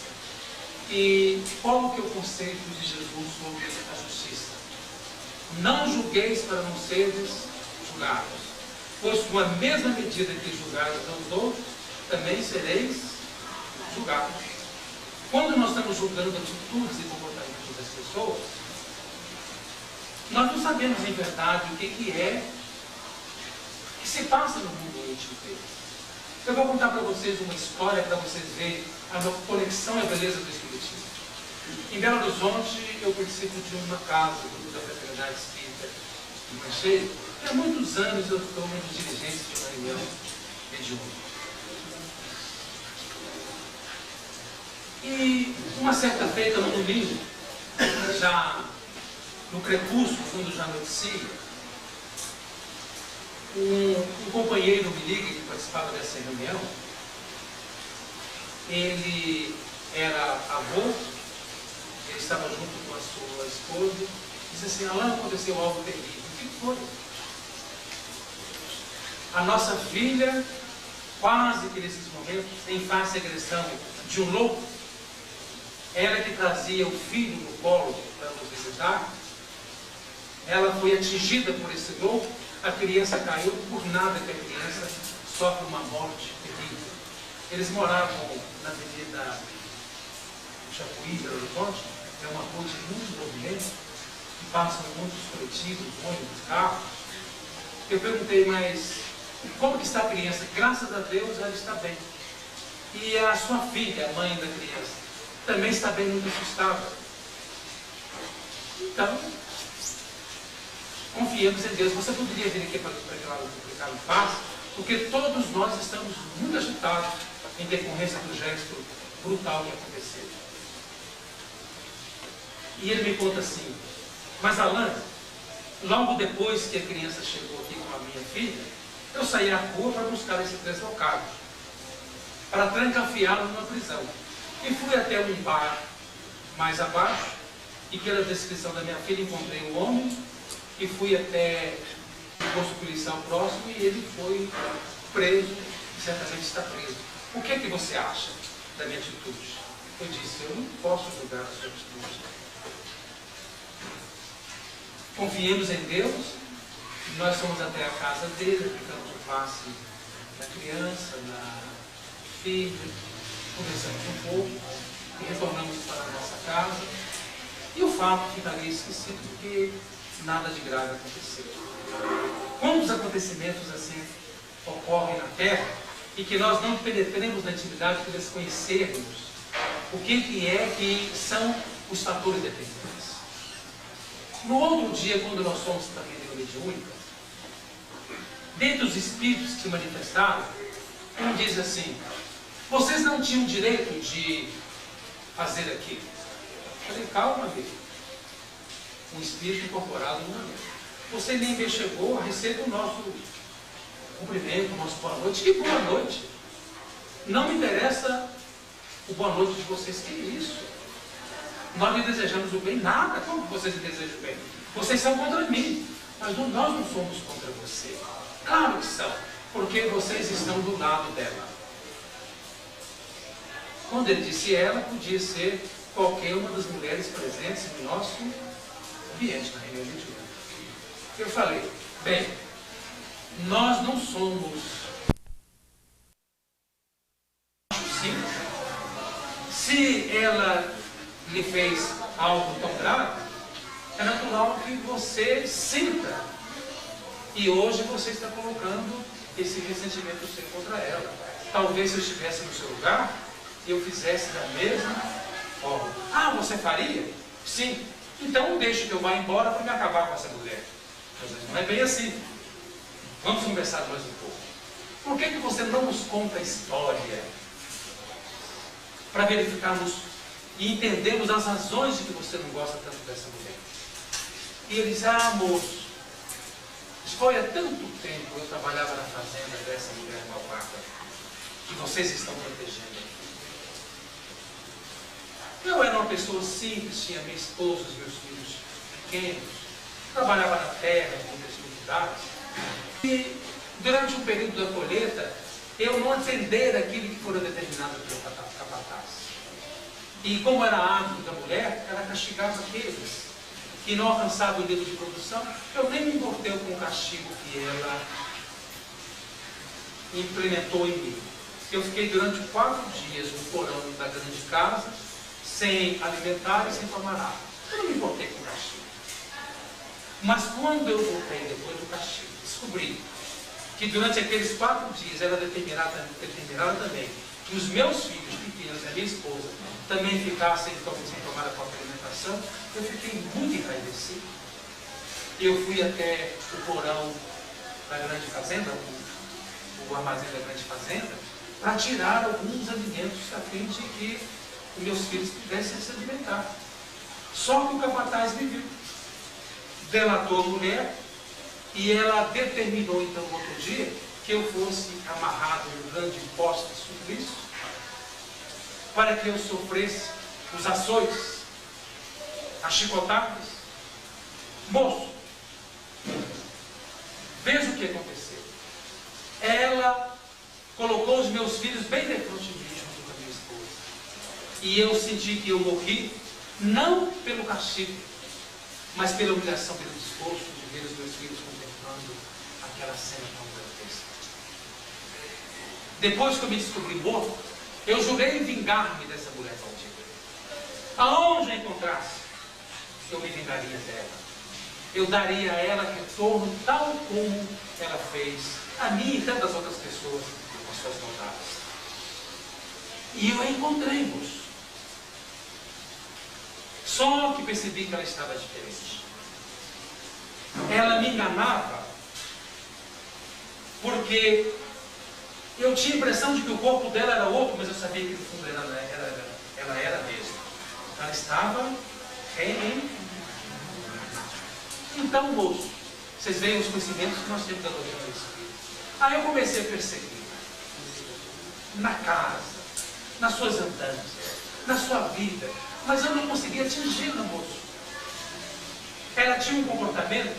E qual que é o conceito de Jesus sobre a justiça? Não julgueis para não seres julgados, pois com a mesma medida que julgados aos outros, também sereis julgados. Quando nós estamos julgando atitudes e comportamentos das pessoas, nós não sabemos em verdade o que se passa no mundo íntimo deles. Eu vou contar para vocês uma história para vocês verem a conexão e a beleza do Espiritismo. Em Belo Horizonte, eu participo de uma casa do da Fraternidade Espírita em Cacheiro, e há muitos anos eu estou nos dirigentes de uma reunião mediúnica. E uma certa feita, no domingo, já no crepúsculo, quando já anoitecia, um companheiro me liga que participava dessa reunião. Ele era avô, ele estava junto com a sua esposa, e disse assim: Alain, aconteceu algo terrível. O que foi? A nossa filha, quase que nesses momentos, em face à agressão de um louco, ela que trazia o filho no colo para nos visitar, ela foi atingida por esse louco, a criança caiu, por nada que a criança sofre uma morte terrível. Eles moravam na Avenida Jacuí, Belo Horizonte, é uma rua de muito movimento, que passam muitos coletivos, ônibus, carros. Eu perguntei, mas Como que está a criança? Graças a Deus ela está bem. E a sua filha, a mãe da criança, também está bem, muito assustada. Então, confiemos em Deus. Você poderia vir aqui para publicar em paz, porque todos nós estamos muito agitados em decorrência do gesto brutal que aconteceu. E ele me conta assim: mas Alan, logo depois que a criança chegou aqui com a minha filha, eu saí à rua para buscar esses deslocados, para trancafiá-lo numa prisão. E fui até um bar mais abaixo, e pela descrição da minha filha encontrei um homem, e fui até o posto policial próximo, e ele foi preso, e certamente está preso. O que é que você acha da minha atitude? Eu disse: eu não posso julgar a sua atitude. Confiemos em Deus. Nós fomos até a casa dele, aplicamos o passe na criança, na filha, conversamos um pouco e retornamos para a nossa casa. E o fato ficaria esquecido porque nada de grave aconteceu. Quando os acontecimentos assim ocorrem na Terra e que nós não penetremos na intimidade para desconhecermos o que é que são os fatores determinantes. No outro dia, quando nós fomos para a reunião mediúnica, dentre os espíritos que se manifestaram, um diz assim: vocês não tinham direito de fazer aquilo. Eu falei: calma, amigo. Um espírito incorporado no momento. Você nem bem chegou, receba o nosso cumprimento, o nosso boa noite. Que boa noite! Não me interessa o boa noite de vocês, que isso? Nós lhe desejamos o bem, nada. Como que vocês lhe desejam o bem? Vocês são contra mim, mas nós não somos contra você. Claro que são, porque vocês estão do lado dela. Quando ele disse ela, podia ser qualquer uma das mulheres presentes no nosso ambiente, na reunião de hoje. Eu falei: bem, nós não somos sim. Se ela lhe fez algo tão grave, é natural que você sinta. E hoje você está colocando esse ressentimento seu contra ela. Talvez se eu estivesse no seu lugar, eu fizesse da mesma forma. Ah, você faria? Sim. Então deixe que eu vá embora para me acabar com essa mulher. Mas não é bem assim. Vamos conversar mais um pouco. Por que você não nos conta a história? Para verificarmos e entendermos as razões de que você não gosta tanto dessa mulher. E ele diz: ah, moço, foi há tanto tempo eu trabalhava na fazenda dessa mulher malvada que vocês estão protegendo. Eu era uma pessoa simples, tinha minha esposa, os meus filhos pequenos, trabalhava na terra com muitas dificuldades. E durante o período da colheita, eu não atender aquilo que fora determinado pelo capataz. E como era hábito da mulher, ela castigava aqueles que não alcançavam o nível de produção. Eu nem me importei com o castigo que ela implementou em mim. Eu fiquei durante 4 dias no porão da grande casa, sem alimentar e sem tomar água. Eu não me importei com o castigo. Mas quando eu voltei depois do castigo, descobri que durante aqueles 4 dias ela determinara também que os meus filhos pequenos e a minha esposa também ficassem sem tomar a própria alimentação. Eu fiquei muito enraivecido. Eu fui até o porão da grande fazenda, o armazém da grande fazenda, para tirar alguns alimentos a fim de que os meus filhos pudessem se alimentar. Só que o capataz me viu, delatou a mulher, e ela determinou então no outro dia que eu fosse amarrado em um grande poste de suplício, para que eu sofresse os açoites, as chicotadas. Moço, veja o que aconteceu. Ela colocou os meus filhos bem de frente de mim, junto com a minha esposa. E eu senti que eu morri, não pelo castigo, mas pela humilhação, pelo desgosto de ver os meus filhos contemplando aquela cena tão grotesca. Depois que eu me descobri morto, eu jurei vingar-me dessa mulher maldita. Aonde a encontrasse, eu me vingaria dela. Eu daria a ela retorno tal como ela fez a mim e tantas outras pessoas com suas bondades. E eu a encontrei, moço. Só que percebi que ela estava diferente. Ela me enganava porque eu tinha a impressão de que o corpo dela era outro, mas eu sabia que no fundo ela era mesmo. Ela estava Então, moço, vocês veem os conhecimentos que nós temos da doutrina do Espírito. Aí eu comecei a perceber na casa, nas suas andanças, na sua vida, mas eu não conseguia atingi-la, moço. Ela tinha um comportamento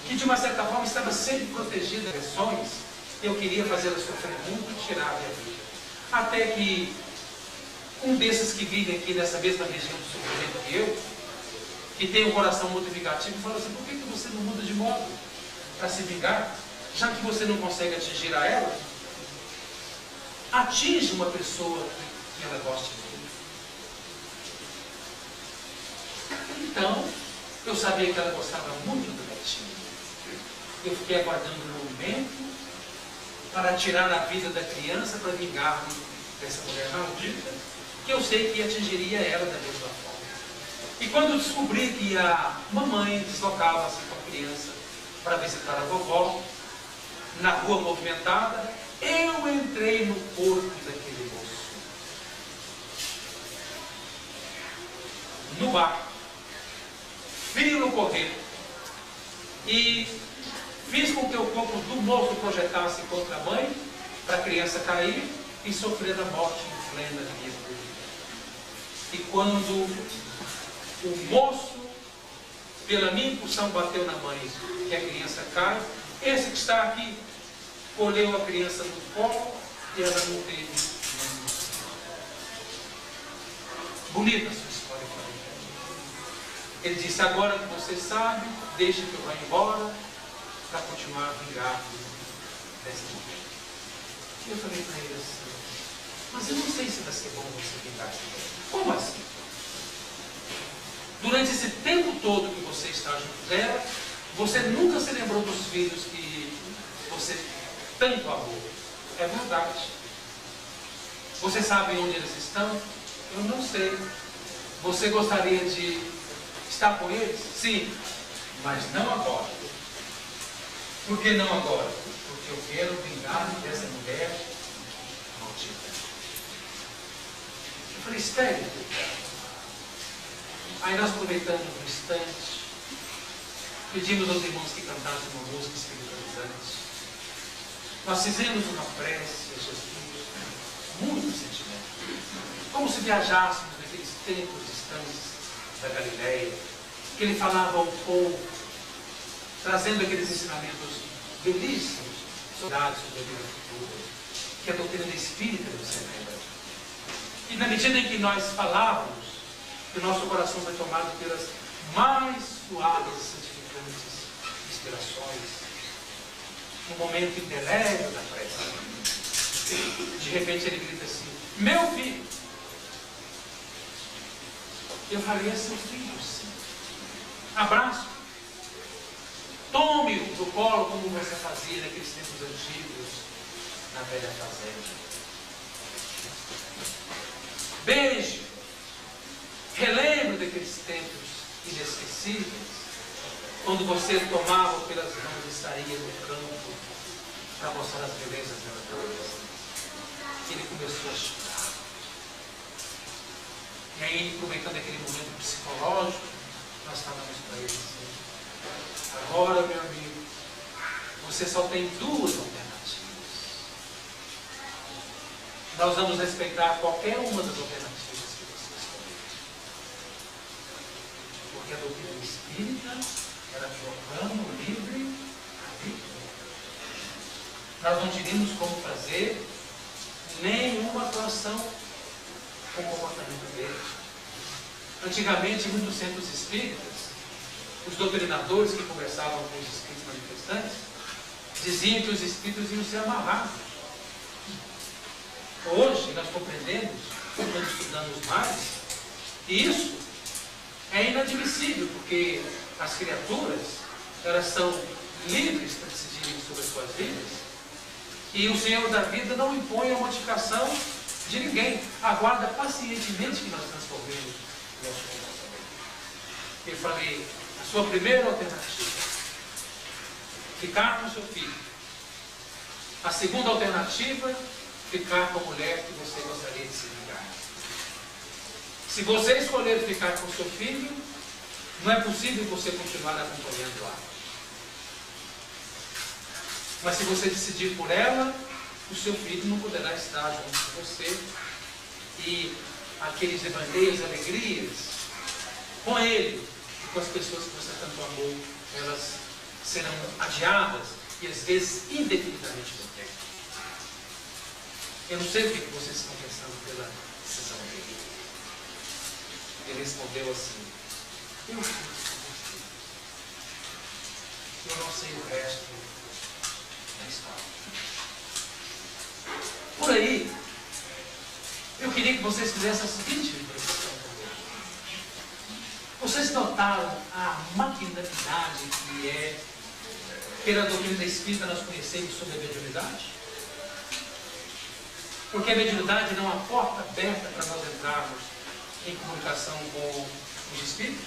que de uma certa forma estava sempre protegida de agressões. Eu queria fazê-la sofrer muito e tirar a minha vida. Até que um desses que vivem aqui nessa mesma região do sofrimento que eu, que tem um coração muito vingativo, falou assim: por que você não muda de modo para se vingar? Já que você não consegue atingir a ela, atinge uma pessoa que ela gosta muito. Então, eu sabia que ela gostava muito do netinho. Eu fiquei aguardando um momento para tirar a vida da criança, para vingar-me dessa mulher maldita, que eu sei que atingiria ela da mesma forma. E quando eu descobri que a mamãe deslocava-se com a criança para visitar a vovó, na rua movimentada, eu entrei no corpo daquele moço. No bar. Vi-lo correr. E fiz com que o corpo do moço projetasse contra a mãe, para a criança cair e sofrer a morte em plena vida. E quando o moço, pela minha impulsão, bateu na mãe, que a criança cai, esse que está aqui colheu a criança no colo e ela não teve. Bonita a sua história, família. Ele disse: agora que você sabe, deixe que eu vá embora para continuar a vingar dessa mulher. E eu falei para ele assim: mas eu não sei se vai ser bom você vingar essa mulher. Como assim? Durante esse tempo todo que você está junto dela, você nunca se lembrou dos filhos que você tanto amou. É verdade. Você sabe onde eles estão? Eu não sei. Você gostaria de estar com eles? Sim, mas não agora. Por que não agora? Porque eu quero vingar-me dessa mulher maldita. Eu falei: espere. Aí nós aproveitamos um instante, pedimos aos irmãos que cantassem uma música espiritualizante. Nós fizemos uma prece a Jesus, muito sentimento, como se viajássemos naqueles tempos distantes da Galileia, que ele falava ao povo, trazendo aqueles ensinamentos belíssimos sobre a vida futura, que a doutrina espírita nos celebra. E na medida em que nós falávamos, que o nosso coração foi tomado pelas mais suaves e santificantes inspirações, no momento intelério da prece, de repente ele grita assim: meu filho! Eu falei: é seu filho, sim. Abraço. Tome-o do colo como você fazia naqueles tempos antigos, na velha fazenda. Beije. Relembre daqueles tempos inesquecíveis, quando você tomava pelas mãos e saía do campo para mostrar as belezas da natureza. Ele começou a chorar. E aí, aproveitando aquele momento psicológico, nós falamos para ele assim: agora, meu amigo, você só tem duas alternativas. Nós vamos respeitar qualquer uma das alternativas. Porque a doutrina espírita, ela proclama o livre arbítrio. Nós não teríamos como fazer nenhuma atuação com o comportamento dele. Antigamente, em muitos centros espíritas, os doutrinadores que conversavam com os espíritos manifestantes diziam que os espíritos iam ser amarrados. Hoje, nós compreendemos, quando estudamos mais, que isso é inadmissível, porque as criaturas, elas são livres para decidirem sobre as suas vidas. E o Senhor da vida não impõe a modificação de ninguém. Aguarda pacientemente que nós transformemos o nosso comportamento. Eu falei, a sua primeira alternativa, ficar com seu filho. A segunda alternativa, ficar com a mulher que você gostaria de se ligar. Se você escolher ficar com seu filho, não é possível você continuar acompanhando-a. Mas se você decidir por ela, o seu filho não poderá estar junto com você. E aqueles devaneios, alegrias, com ele e com as pessoas que você tanto amou, elas serão adiadas e às vezes indefinidamente no tempo. Eu não sei o que vocês estão pensando pela decisão dele. Ele respondeu assim: eu fico com você. Eu não sei o resto da história. Por aí, eu queria que vocês fizessem a seguinte reflexão comigo. Vocês notaram a maquinalidade que é, pela doutrina espírita, nós conhecemos sobre a mediunidade? Porque a mediunidade não é uma porta aberta para nós entrarmos em comunicação com os espíritos.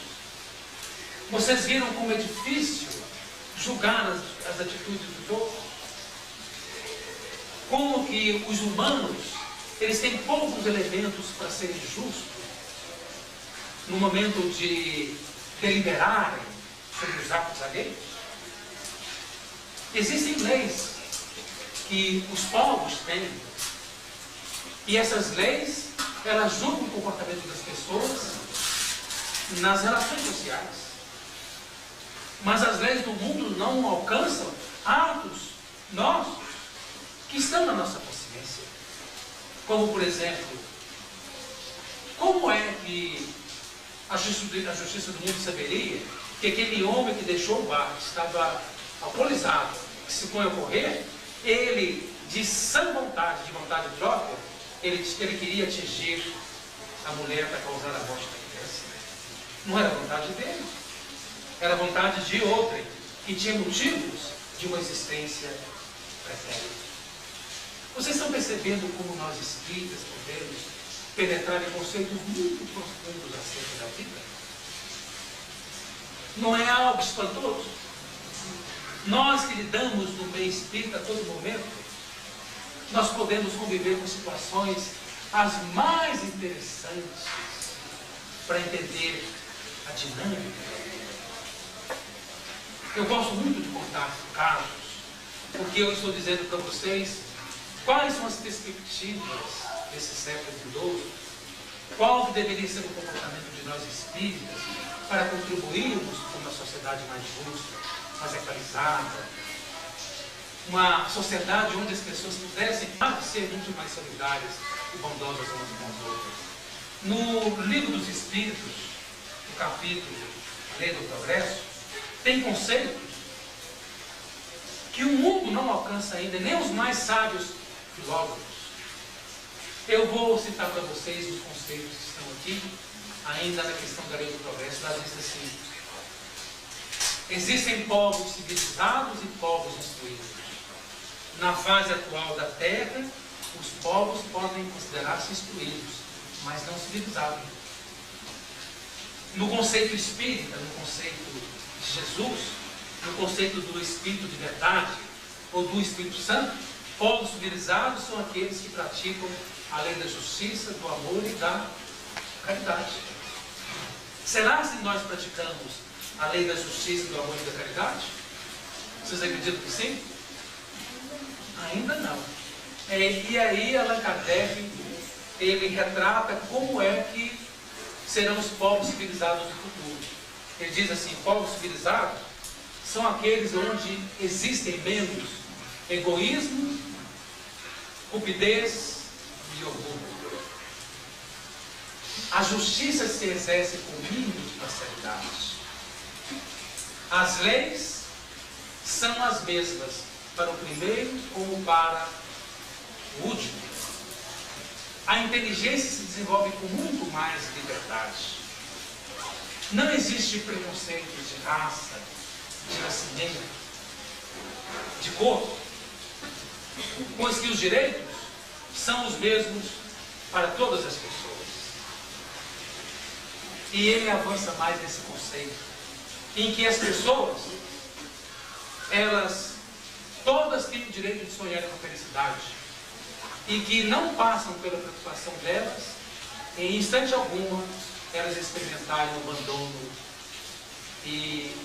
Vocês viram como é difícil julgar as atitudes dos outros? Como que os humanos, eles têm poucos elementos para serem justos no momento de deliberarem sobre os atos alheios? Existem leis que os povos têm, e essas leis, elas julgam o comportamento das pessoas nas relações sociais. Mas as leis do mundo não alcançam atos nossos que estão na nossa consciência. Como, por exemplo, como é que a justiça do mundo saberia que aquele homem que deixou o bar, que estava alcoolizado, que se põe a correr, ele, de sã vontade, de vontade própria, ele queria atingir a mulher para causar a morte da criança? Não era vontade dele, era vontade de outrem, que tinha motivos de uma existência pretérita. Vocês estão percebendo como nós espíritas podemos penetrar em conceitos muito profundos acerca da vida? Não é algo espantoso? Nós que lidamos no meio espírita a todo momento, nós podemos conviver com situações as mais interessantes para entender a dinâmica. Eu gosto muito de contar casos, porque eu estou dizendo para vocês quais são as perspectivas desse século idoso, qual deveria ser o comportamento de nós espíritas para contribuirmos com uma sociedade mais justa, mais equalizada, uma sociedade onde as pessoas pudessem ser muito mais solidárias e bondosas umas com as outras. No Livro dos Espíritos, no capítulo Lei do Progresso, tem conceitos que o mundo não alcança ainda, nem os mais sábios filósofos. Eu vou citar para vocês os conceitos que estão aqui, ainda na questão da Lei do Progresso. Ela diz assim: existem povos civilizados e povos instruídos. Na fase atual da Terra, os povos podem considerar-se instruídos, mas não civilizados. No conceito espírita, no conceito de Jesus, no conceito do Espírito de verdade, ou do Espírito Santo, povos civilizados são aqueles que praticam a lei da justiça, do amor e da caridade. Será que nós praticamos a lei da justiça, do amor e da caridade? Vocês acreditam que sim? Ainda não. E aí Allan Kardec, ele retrata como é que serão os povos civilizados do futuro. Ele diz assim: povos civilizados são aqueles onde existem menos egoísmo, cupidez e orgulho. A justiça se exerce com o mínimo de parcialidade. As leis são as mesmas para o primeiro como para o último. A inteligência se desenvolve com muito mais liberdade. Não existe preconceito de raça, de nascimento, de corpo, pois que os direitos são os mesmos para todas as pessoas. E ele avança mais nesse conceito, em que as pessoas, elas todas têm o direito de sonhar com felicidade, e que não passam pela preocupação delas, em instante alguma, elas experimentarem o abandono e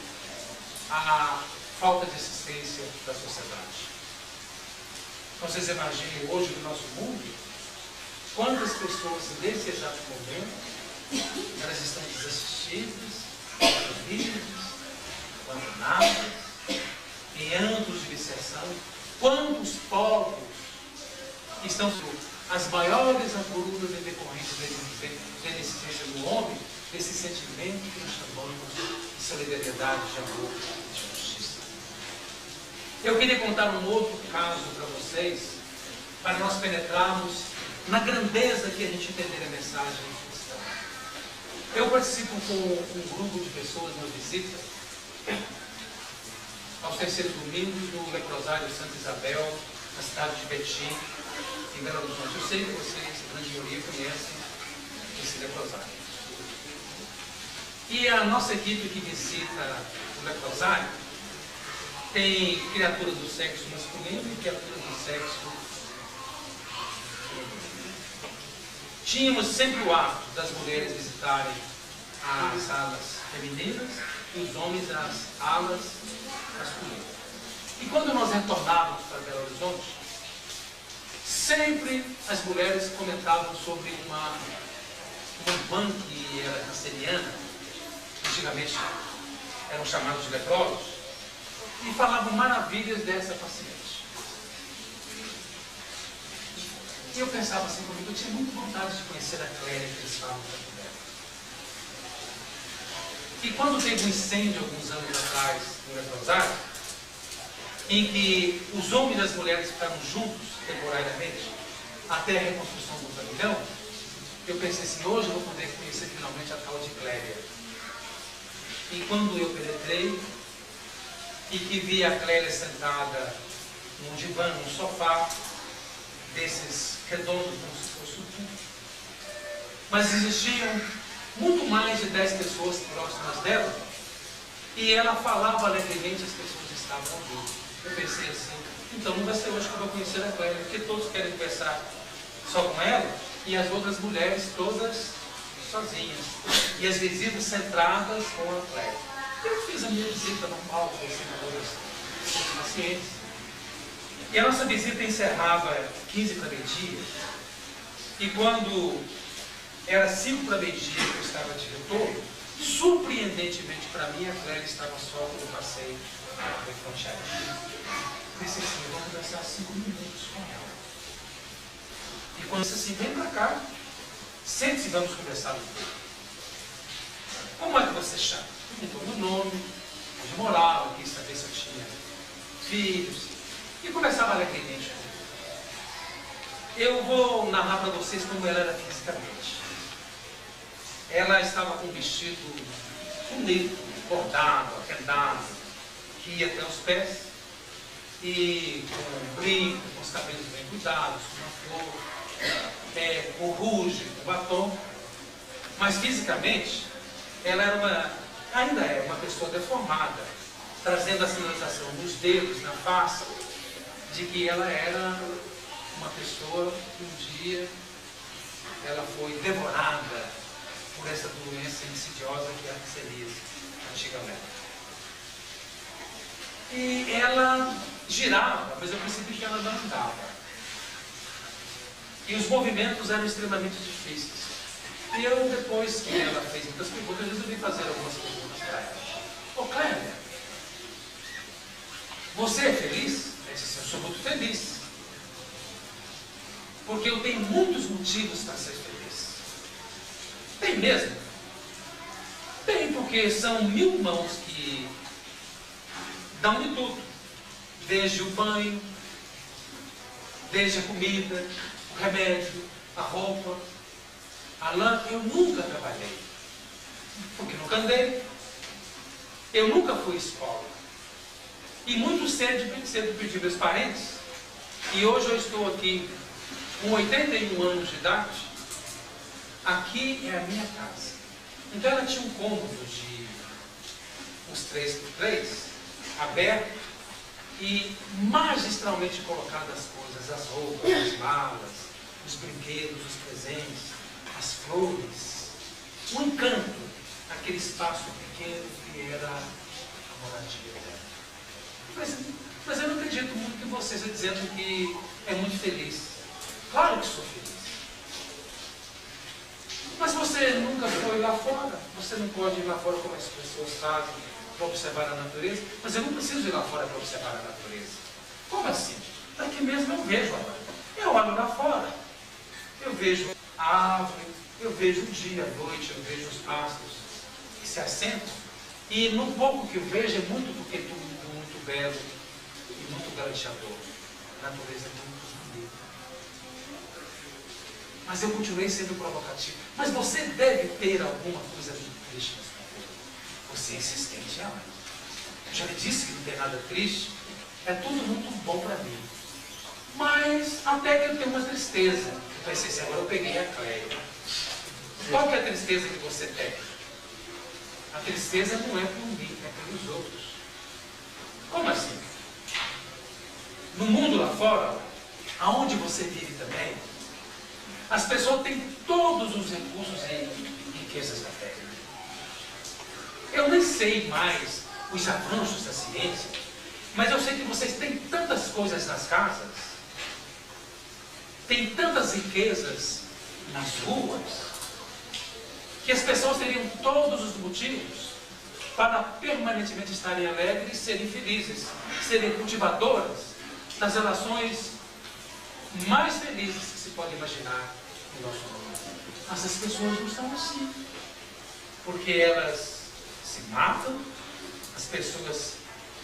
a falta de assistência da sociedade. Vocês imaginem hoje no nosso mundo, quantas pessoas nesse exato momento, elas estão desassistidas, oprimidas, abandonadas, em antros de viciação. Quantos povos estão as maiores agruras em decorrência da existência do homem, desse sentimento que nós chamamos de solidariedade, de amor, de justiça. Eu queria contar um outro caso para vocês, para nós penetrarmos na grandeza que a gente entender a mensagem cristã. Eu participo com um grupo de pessoas numa visita aos terceiros domingos no leprosário de Santa Isabel, na cidade de Betim, em Belo Horizonte. Eu sei que vocês, a grande maioria, conhecem esse leprosário. E a nossa equipe que visita o leprosário tem criatura do sexo masculino e criatura do sexo feminino. Tínhamos sempre o hábito das mulheres visitarem as alas femininas e os homens as alas masculinas. E quando nós retornávamos para Belo Horizonte, sempre as mulheres comentavam sobre uma irmã que era canceriana, antigamente eram chamados de leprosos, e falavam maravilhas dessa paciente. E eu pensava assim comigo, eu tinha muita vontade de conhecer a Clélia que eles falam tanto dela. E quando teve um incêndio alguns anos atrás no leprosário, em que os homens e as mulheres ficaram juntos temporariamente até a reconstrução do pavilhão, eu pensei assim, hoje eu vou poder conhecer finalmente a tal de Clélia. E quando eu penetrei e que vi a Clélia sentada num divã, num sofá desses redondos como se fosse um tubo, mas existiam muito mais de 10 pessoas próximas dela, e ela falava alegremente, as pessoas estavam ouvindo. Eu pensei assim, então não vai ser hoje que eu vou conhecer a Clélia, porque todos querem conversar só com ela, e as outras mulheres todas sozinhas, e as visitas centradas com a Clélia. Eu fiz a minha visita normal, com os pacientes, e a nossa visita encerrava 15 para meio-dia, e quando era 5 para meio-dia que eu estava de retorno, surpreendentemente para mim, a Clélia estava só no passeio de fronteira. Pensei assim, eu vou conversar 5 minutos com ela. E quando disse assim, vem para cá, sente-se e vamos conversar um pouco. Como é que você chama? Perguntou meu nome, onde morava, quis saber se eu tinha filhos, e conversava alegremente comigo. Eu vou narrar para vocês como ela era fisicamente. Ela estava com um vestido bonito, bordado, arredado, que ia até os pés, e com um brinco, com os cabelos bem cuidados, com uma flor, com ruge, com batom. Mas fisicamente, ela era ainda é uma pessoa deformada, trazendo a sinalização nos dedos, na face, de que ela era uma pessoa que um dia ela foi devorada por essa doença insidiosa que é a psoríase, antigamente. E ela girava, mas eu percebi que ela não andava. E os movimentos eram extremamente difíceis. E eu, depois que ela fez muitas perguntas, eu resolvi fazer algumas perguntas para ela. Ô Clélia, você é feliz? Ela disse, eu sou muito feliz. Porque eu tenho muitos motivos para ser feliz. Tem mesmo? Tem, porque são 1000 mãos que dão de tudo. Desde o banho, desde a comida, o remédio, a roupa, a lã. Eu nunca trabalhei, porque nunca andei. Eu nunca fui à escola. E muito cedo perdi meus parentes. E hoje eu estou aqui com 81 anos de idade. Aqui é a minha casa. Então ela tinha um cômodo de uns 3x3, aberto, e magistralmente colocadas as coisas, as roupas, as malas, os brinquedos, os presentes, as flores. Um encanto, aquele espaço pequeno que era a moradia dela. Mas eu não acredito muito em vocês dizendo que é muito feliz. Claro que sou feliz. Mas você nunca foi lá fora. Você não pode ir lá fora como as pessoas fazem para observar a natureza. Mas eu não preciso ir lá fora para observar a natureza. Como assim? Daqui mesmo eu vejo agora. Eu olho lá fora. Eu vejo a árvore, eu vejo o dia, a noite, eu vejo os pássaros que se assentam. E no pouco que eu vejo é muito do que tudo muito belo e muito garantiador. A natureza é muito bonita. Mas eu continuei sendo provocativo. Mas você deve ter alguma coisa muito triste na sua vida. Você é insistente, ela. Eu já lhe disse que não tem nada triste. É tudo muito bom para mim. Mas até que eu tenho uma tristeza. Eu pensei assim, agora eu peguei a Cleia. Qual que é a tristeza que você tem? A tristeza não é por mim, é pelos outros. Como assim? No mundo lá fora, aonde você vive também, as pessoas têm todos os recursos e riquezas da terra. Eu nem sei mais os avanços da ciência, mas eu sei que vocês têm tantas coisas nas casas, tem tantas riquezas nas ruas, que as pessoas teriam todos os motivos para permanentemente estarem alegres e serem felizes, serem cultivadoras das relações mais felizes que se pode imaginar no nosso mundo. Mas as pessoas não estão assim, porque elas se matam, as pessoas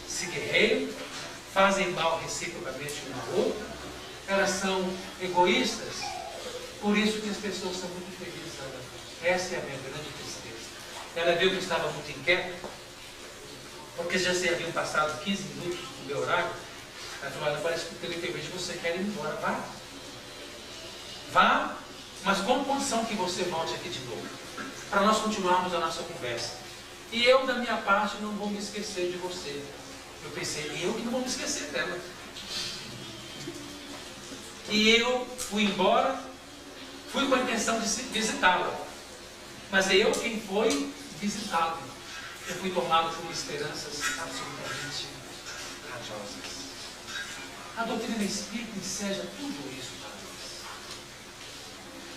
se guerreiam, fazem mal reciprocamente uma à outra, elas são egoístas, por isso que as pessoas são muito felizes. Essa é a minha grande tristeza. Ela viu que eu estava muito inquieta, porque já se haviam passado 15 minutos do meu horário. Ela falou, olha, parece que pelo que eu vejo você quer ir embora. Vá. Vá, mas com condição que você volte aqui de novo, para nós continuarmos a nossa conversa. E eu, da minha parte, não vou me esquecer de você. Eu pensei, eu que não vou me esquecer dela. E eu fui embora, fui com a intenção de visitá-la. Mas é eu quem foi visitá-lo. Eu fui tomado por esperanças absolutamente radiosas. A doutrina espírita enseja tudo isso para nós.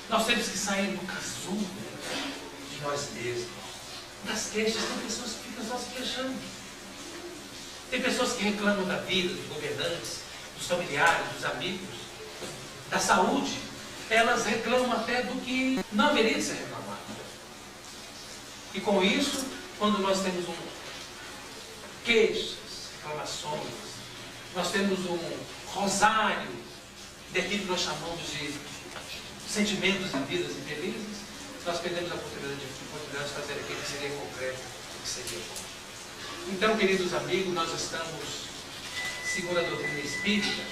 Nós temos que sair do casulo de nós mesmos. Das queixas, tem pessoas que ficam só se queixando. Tem pessoas que reclamam da vida, dos governantes, dos familiares, dos amigos, da saúde. Elas reclamam até do que não haveria de ser reclamado. E com isso, quando nós temos queixas, reclamações, nós temos um rosário daquilo que nós chamamos de sentimentos e vidas infelizes, nós perdemos a oportunidade de fazer aquilo que seria concreto, que seria bom. Então, queridos amigos, nós estamos, segundo a doutrina espírita,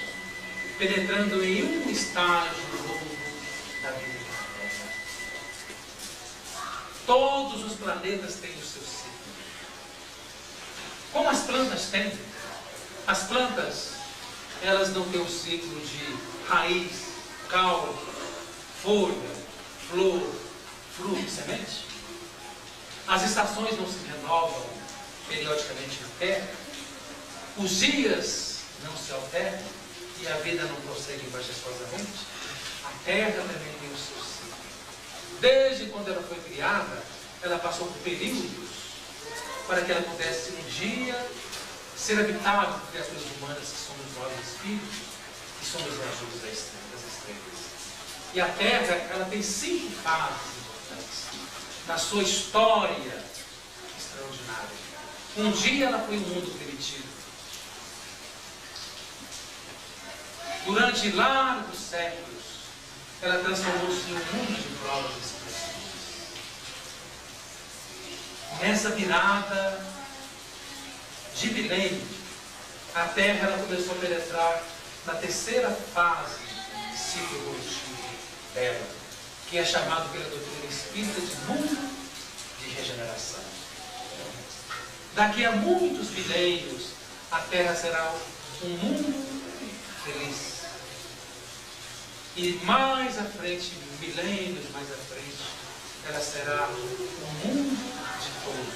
penetrando em um estágio novo da vida. Todos os planetas têm o seu ciclo. Como as plantas têm. As plantas, elas não têm o ciclo de raiz, caule, folha, flor, fruto e semente. As estações não se renovam periodicamente na Terra. Os dias não se alteram e a vida não prossegue majestosamente. A Terra também tem o seu ciclo. Desde quando ela foi criada, ela passou por períodos para que ela pudesse um dia ser habitada por criaturas humanas que somos nós espíritos, que somos reagentes das estrelas. E a Terra, ela tem 5 fases importantes na sua história extraordinária. Um dia ela foi um mundo primitivo. Durante largos séculos, ela transformou-se em um mundo de provas e expressões. Nessa virada de milênio, a Terra ela começou a penetrar na terceira fase do ciclo evolutivo dela, que é chamado pela doutrina espírita de mundo de regeneração. Daqui a muitos milênios, a Terra será um mundo feliz. E mais à frente, milênios mais à frente, ela será um mundo ditoso,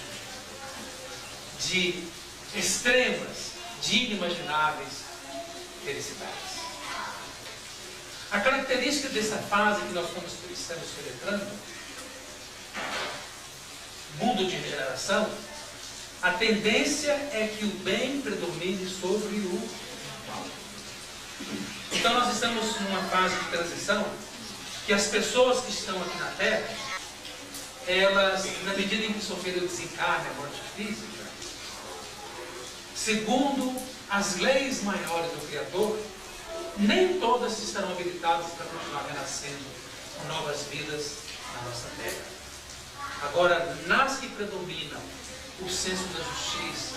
de extremas, de inimagináveis felicidades. A característica dessa fase que nós estamos penetrando, mundo de regeneração, a tendência é que o bem predomine sobre o mal. Então nós estamos numa fase de transição que as pessoas que estão aqui na Terra, elas, na medida em que sofreram o desencarne, a morte física, segundo as leis maiores do Criador, nem todas estarão habilitadas para continuar renascendo com novas vidas na nossa Terra. Agora, nas que predominam o senso da justiça,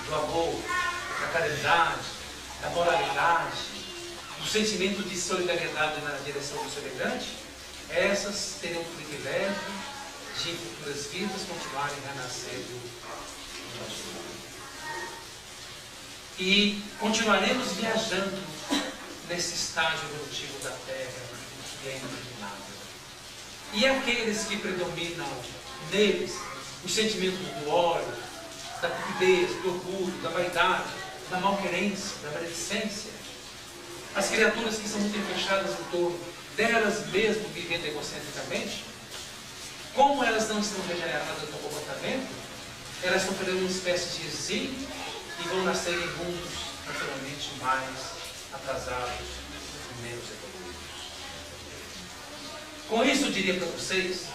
do amor, da caridade, da moralidade, do sentimento de solidariedade na direção do semelhante, essas terão o privilégio de, em futuras vidas, continuarem renascendo no nosso mundo. E continuaremos viajando nesse estágio evolutivo da Terra, que é inimaginável. E aqueles que predominam neles os sentimentos do ódio, da cupidez, do orgulho, da vaidade, da malquerência, da maledicência, as criaturas que são muito fechadas em torno delas mesmo vivendo egocentricamente, como elas não estão regeneradas no comportamento, elas sofrerão uma espécie de exílio e vão nascer em mundos naturalmente mais atrasados e menos evoluídos. Com isso eu diria para vocês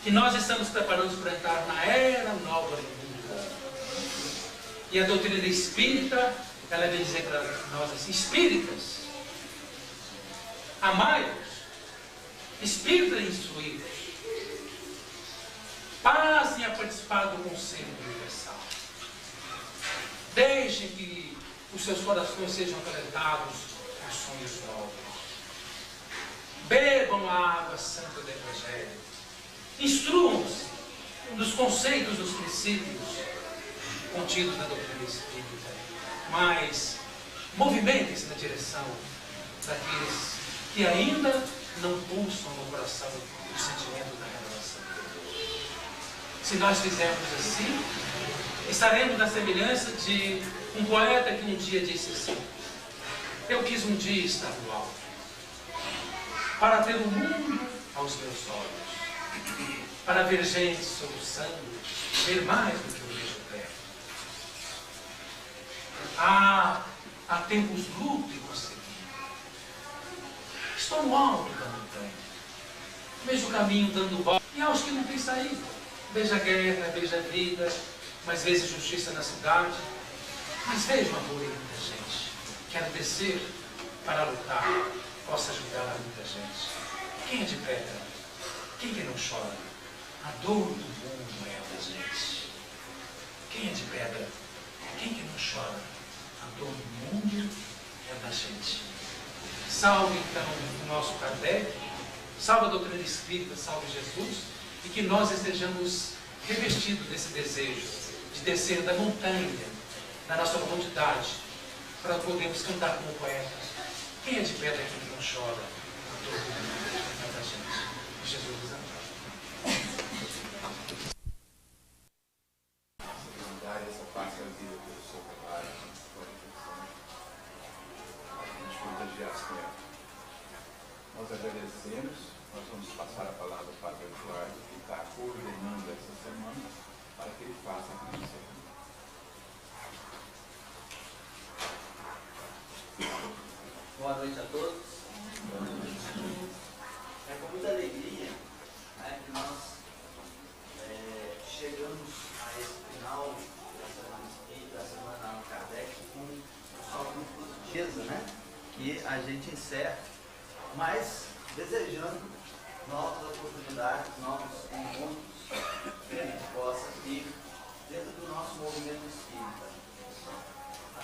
que nós estamos preparando para entrar na era nova do mundo. E a doutrina espírita, ela vem dizer para nós assim: espíritas, amai-vos, espíritas instruídos, passem a participar do conselho universal. Deixem que os seus corações sejam acalentados por sonhos novos. Bebam a água santa do Evangelho. Instruam-se nos conceitos, dos princípios contidos na doutrina espírita, mas movimentem-se na direção daqueles que ainda não pulsam no coração o sentimento da renovação de Deus. Se nós fizermos assim, estaremos na semelhança de um poeta que um dia disse assim: eu quis um dia estar no alto, para ter o mundo aos meus olhos, para ver gente soluçando, ver mais do que eu vejo perto. Há tempos luto e consegui. Estou no alto da montanha, vejo o caminho dando volta, e aos que não têm saída, vejo a guerra, vejo a vida, mas vejo justiça na cidade, mas vejo amor em muita gente. Quero descer para lutar, posso ajudar muita gente. Quem é de pedra? Quem que não chora? A dor do mundo é a da gente. Quem é de pedra? Quem que não chora? A dor do mundo é a da gente. Salve então o nosso Kardec, salve a doutrina espírita, salve Jesus, e que nós estejamos revestidos desse desejo de descer da montanha, da nossa comodidade, para podermos cantar como poetas. Quem é de pedra aqui que não chora? A dor do mundo é da gente. Jesus nos ampara. Essa parte da vida pelo seu trabalho, sua reflexão, a gente contagiasse com ela. Nós agradecemos, nós vamos passar a palavra ao Padre Eduardo, que está coordenando essa semana, para que ele faça a nossa. Boa noite a todos. É com muita alegria, né, que nós chegamos a esse final da Semana Espírita, da Semana Allan Kardec, com só com certeza, né, que a gente encerra, mas desejando novas oportunidades, novos encontros que a gente possa ter dentro do nosso movimento espírita.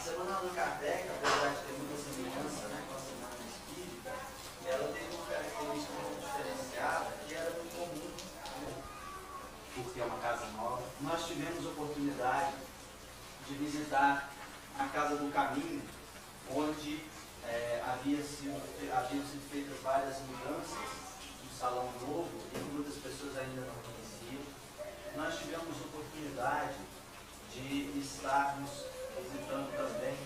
Semana Allan Kardec, apesar de ter muita semelhança, né, com a Semana Espírita, ela teve uma característica muito diferenciada que era muito comum, né, porque é uma casa nova. Nós tivemos oportunidade de visitar a Casa do Caminho, onde haviam sido feitas várias mudanças, um salão novo, e muitas pessoas ainda não conheciam. Nós tivemos oportunidade de estarmos visitando também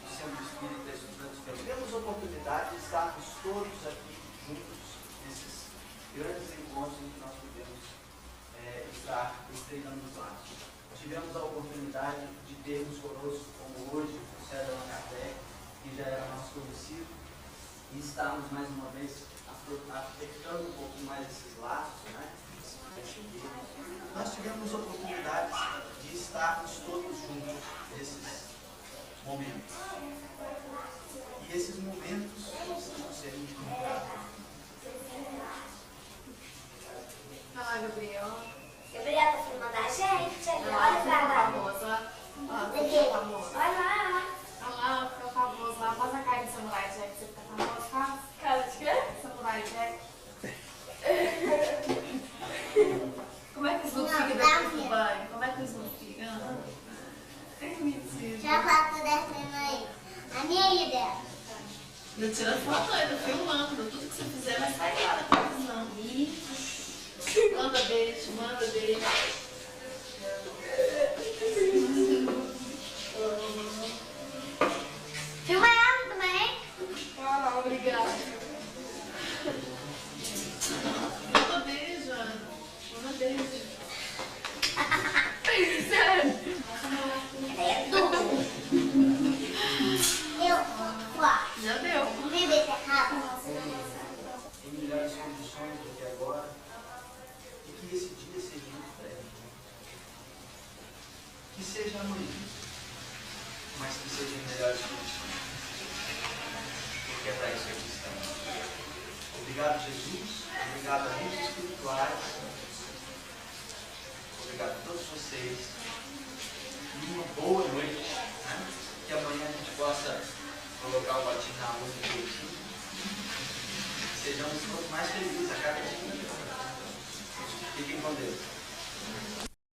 o Centro Espírita Estudantes Pelo. Tivemos oportunidade de estarmos todos aqui juntos nesses grandes encontros em que nós pudemos estar estreitando os laços. Tivemos a oportunidade de termos conosco, como hoje, o César Allan Kardec, que já era nosso conhecido, e estarmos mais uma vez apertando um pouquinho mais esses laços, né? Nós tivemos oportunidades de estarmos todos juntos nesses momentos. E esses momentos precisam ser encontrados. Olá, Gabriel. Gabriel tá filmando a gente. Olha Olha o lá. famoso. Olha o famoso. Olha lá. Olha lá, fica famoso lá. Faz a cara de Samurai Jack, você fica famoso, faz. Cara de quê? Samurai Jack. Como é que isso não Não, fica dá depois do medo. banho? Como é que isso não fica? É mentira. Já falta descendo aí. A minha ideia. Eu tirando foto ainda, filmando. Tudo que você fizer vai sair lá na televisão. Manda beijo, manda beijo. Filma ela também. Ah, obrigada. Manda beijo, Ana. Manda beijo. Sério. É tudo. Eu. Ó. Já deu. Um bebê errado. Em melhores condições do que agora, e que esse dia seja muito breve. Que seja amanhã, mas que seja em melhores condições. Porque é para isso que estamos. Obrigado, Jesus. Obrigado, amigos espirituais. Obrigado a todos vocês. E uma boa noite. Né? Que amanhã a gente possa colocar o batismo na luz direitinho. Sejamos todos mais felizes a cada dia. Fiquem com Deus.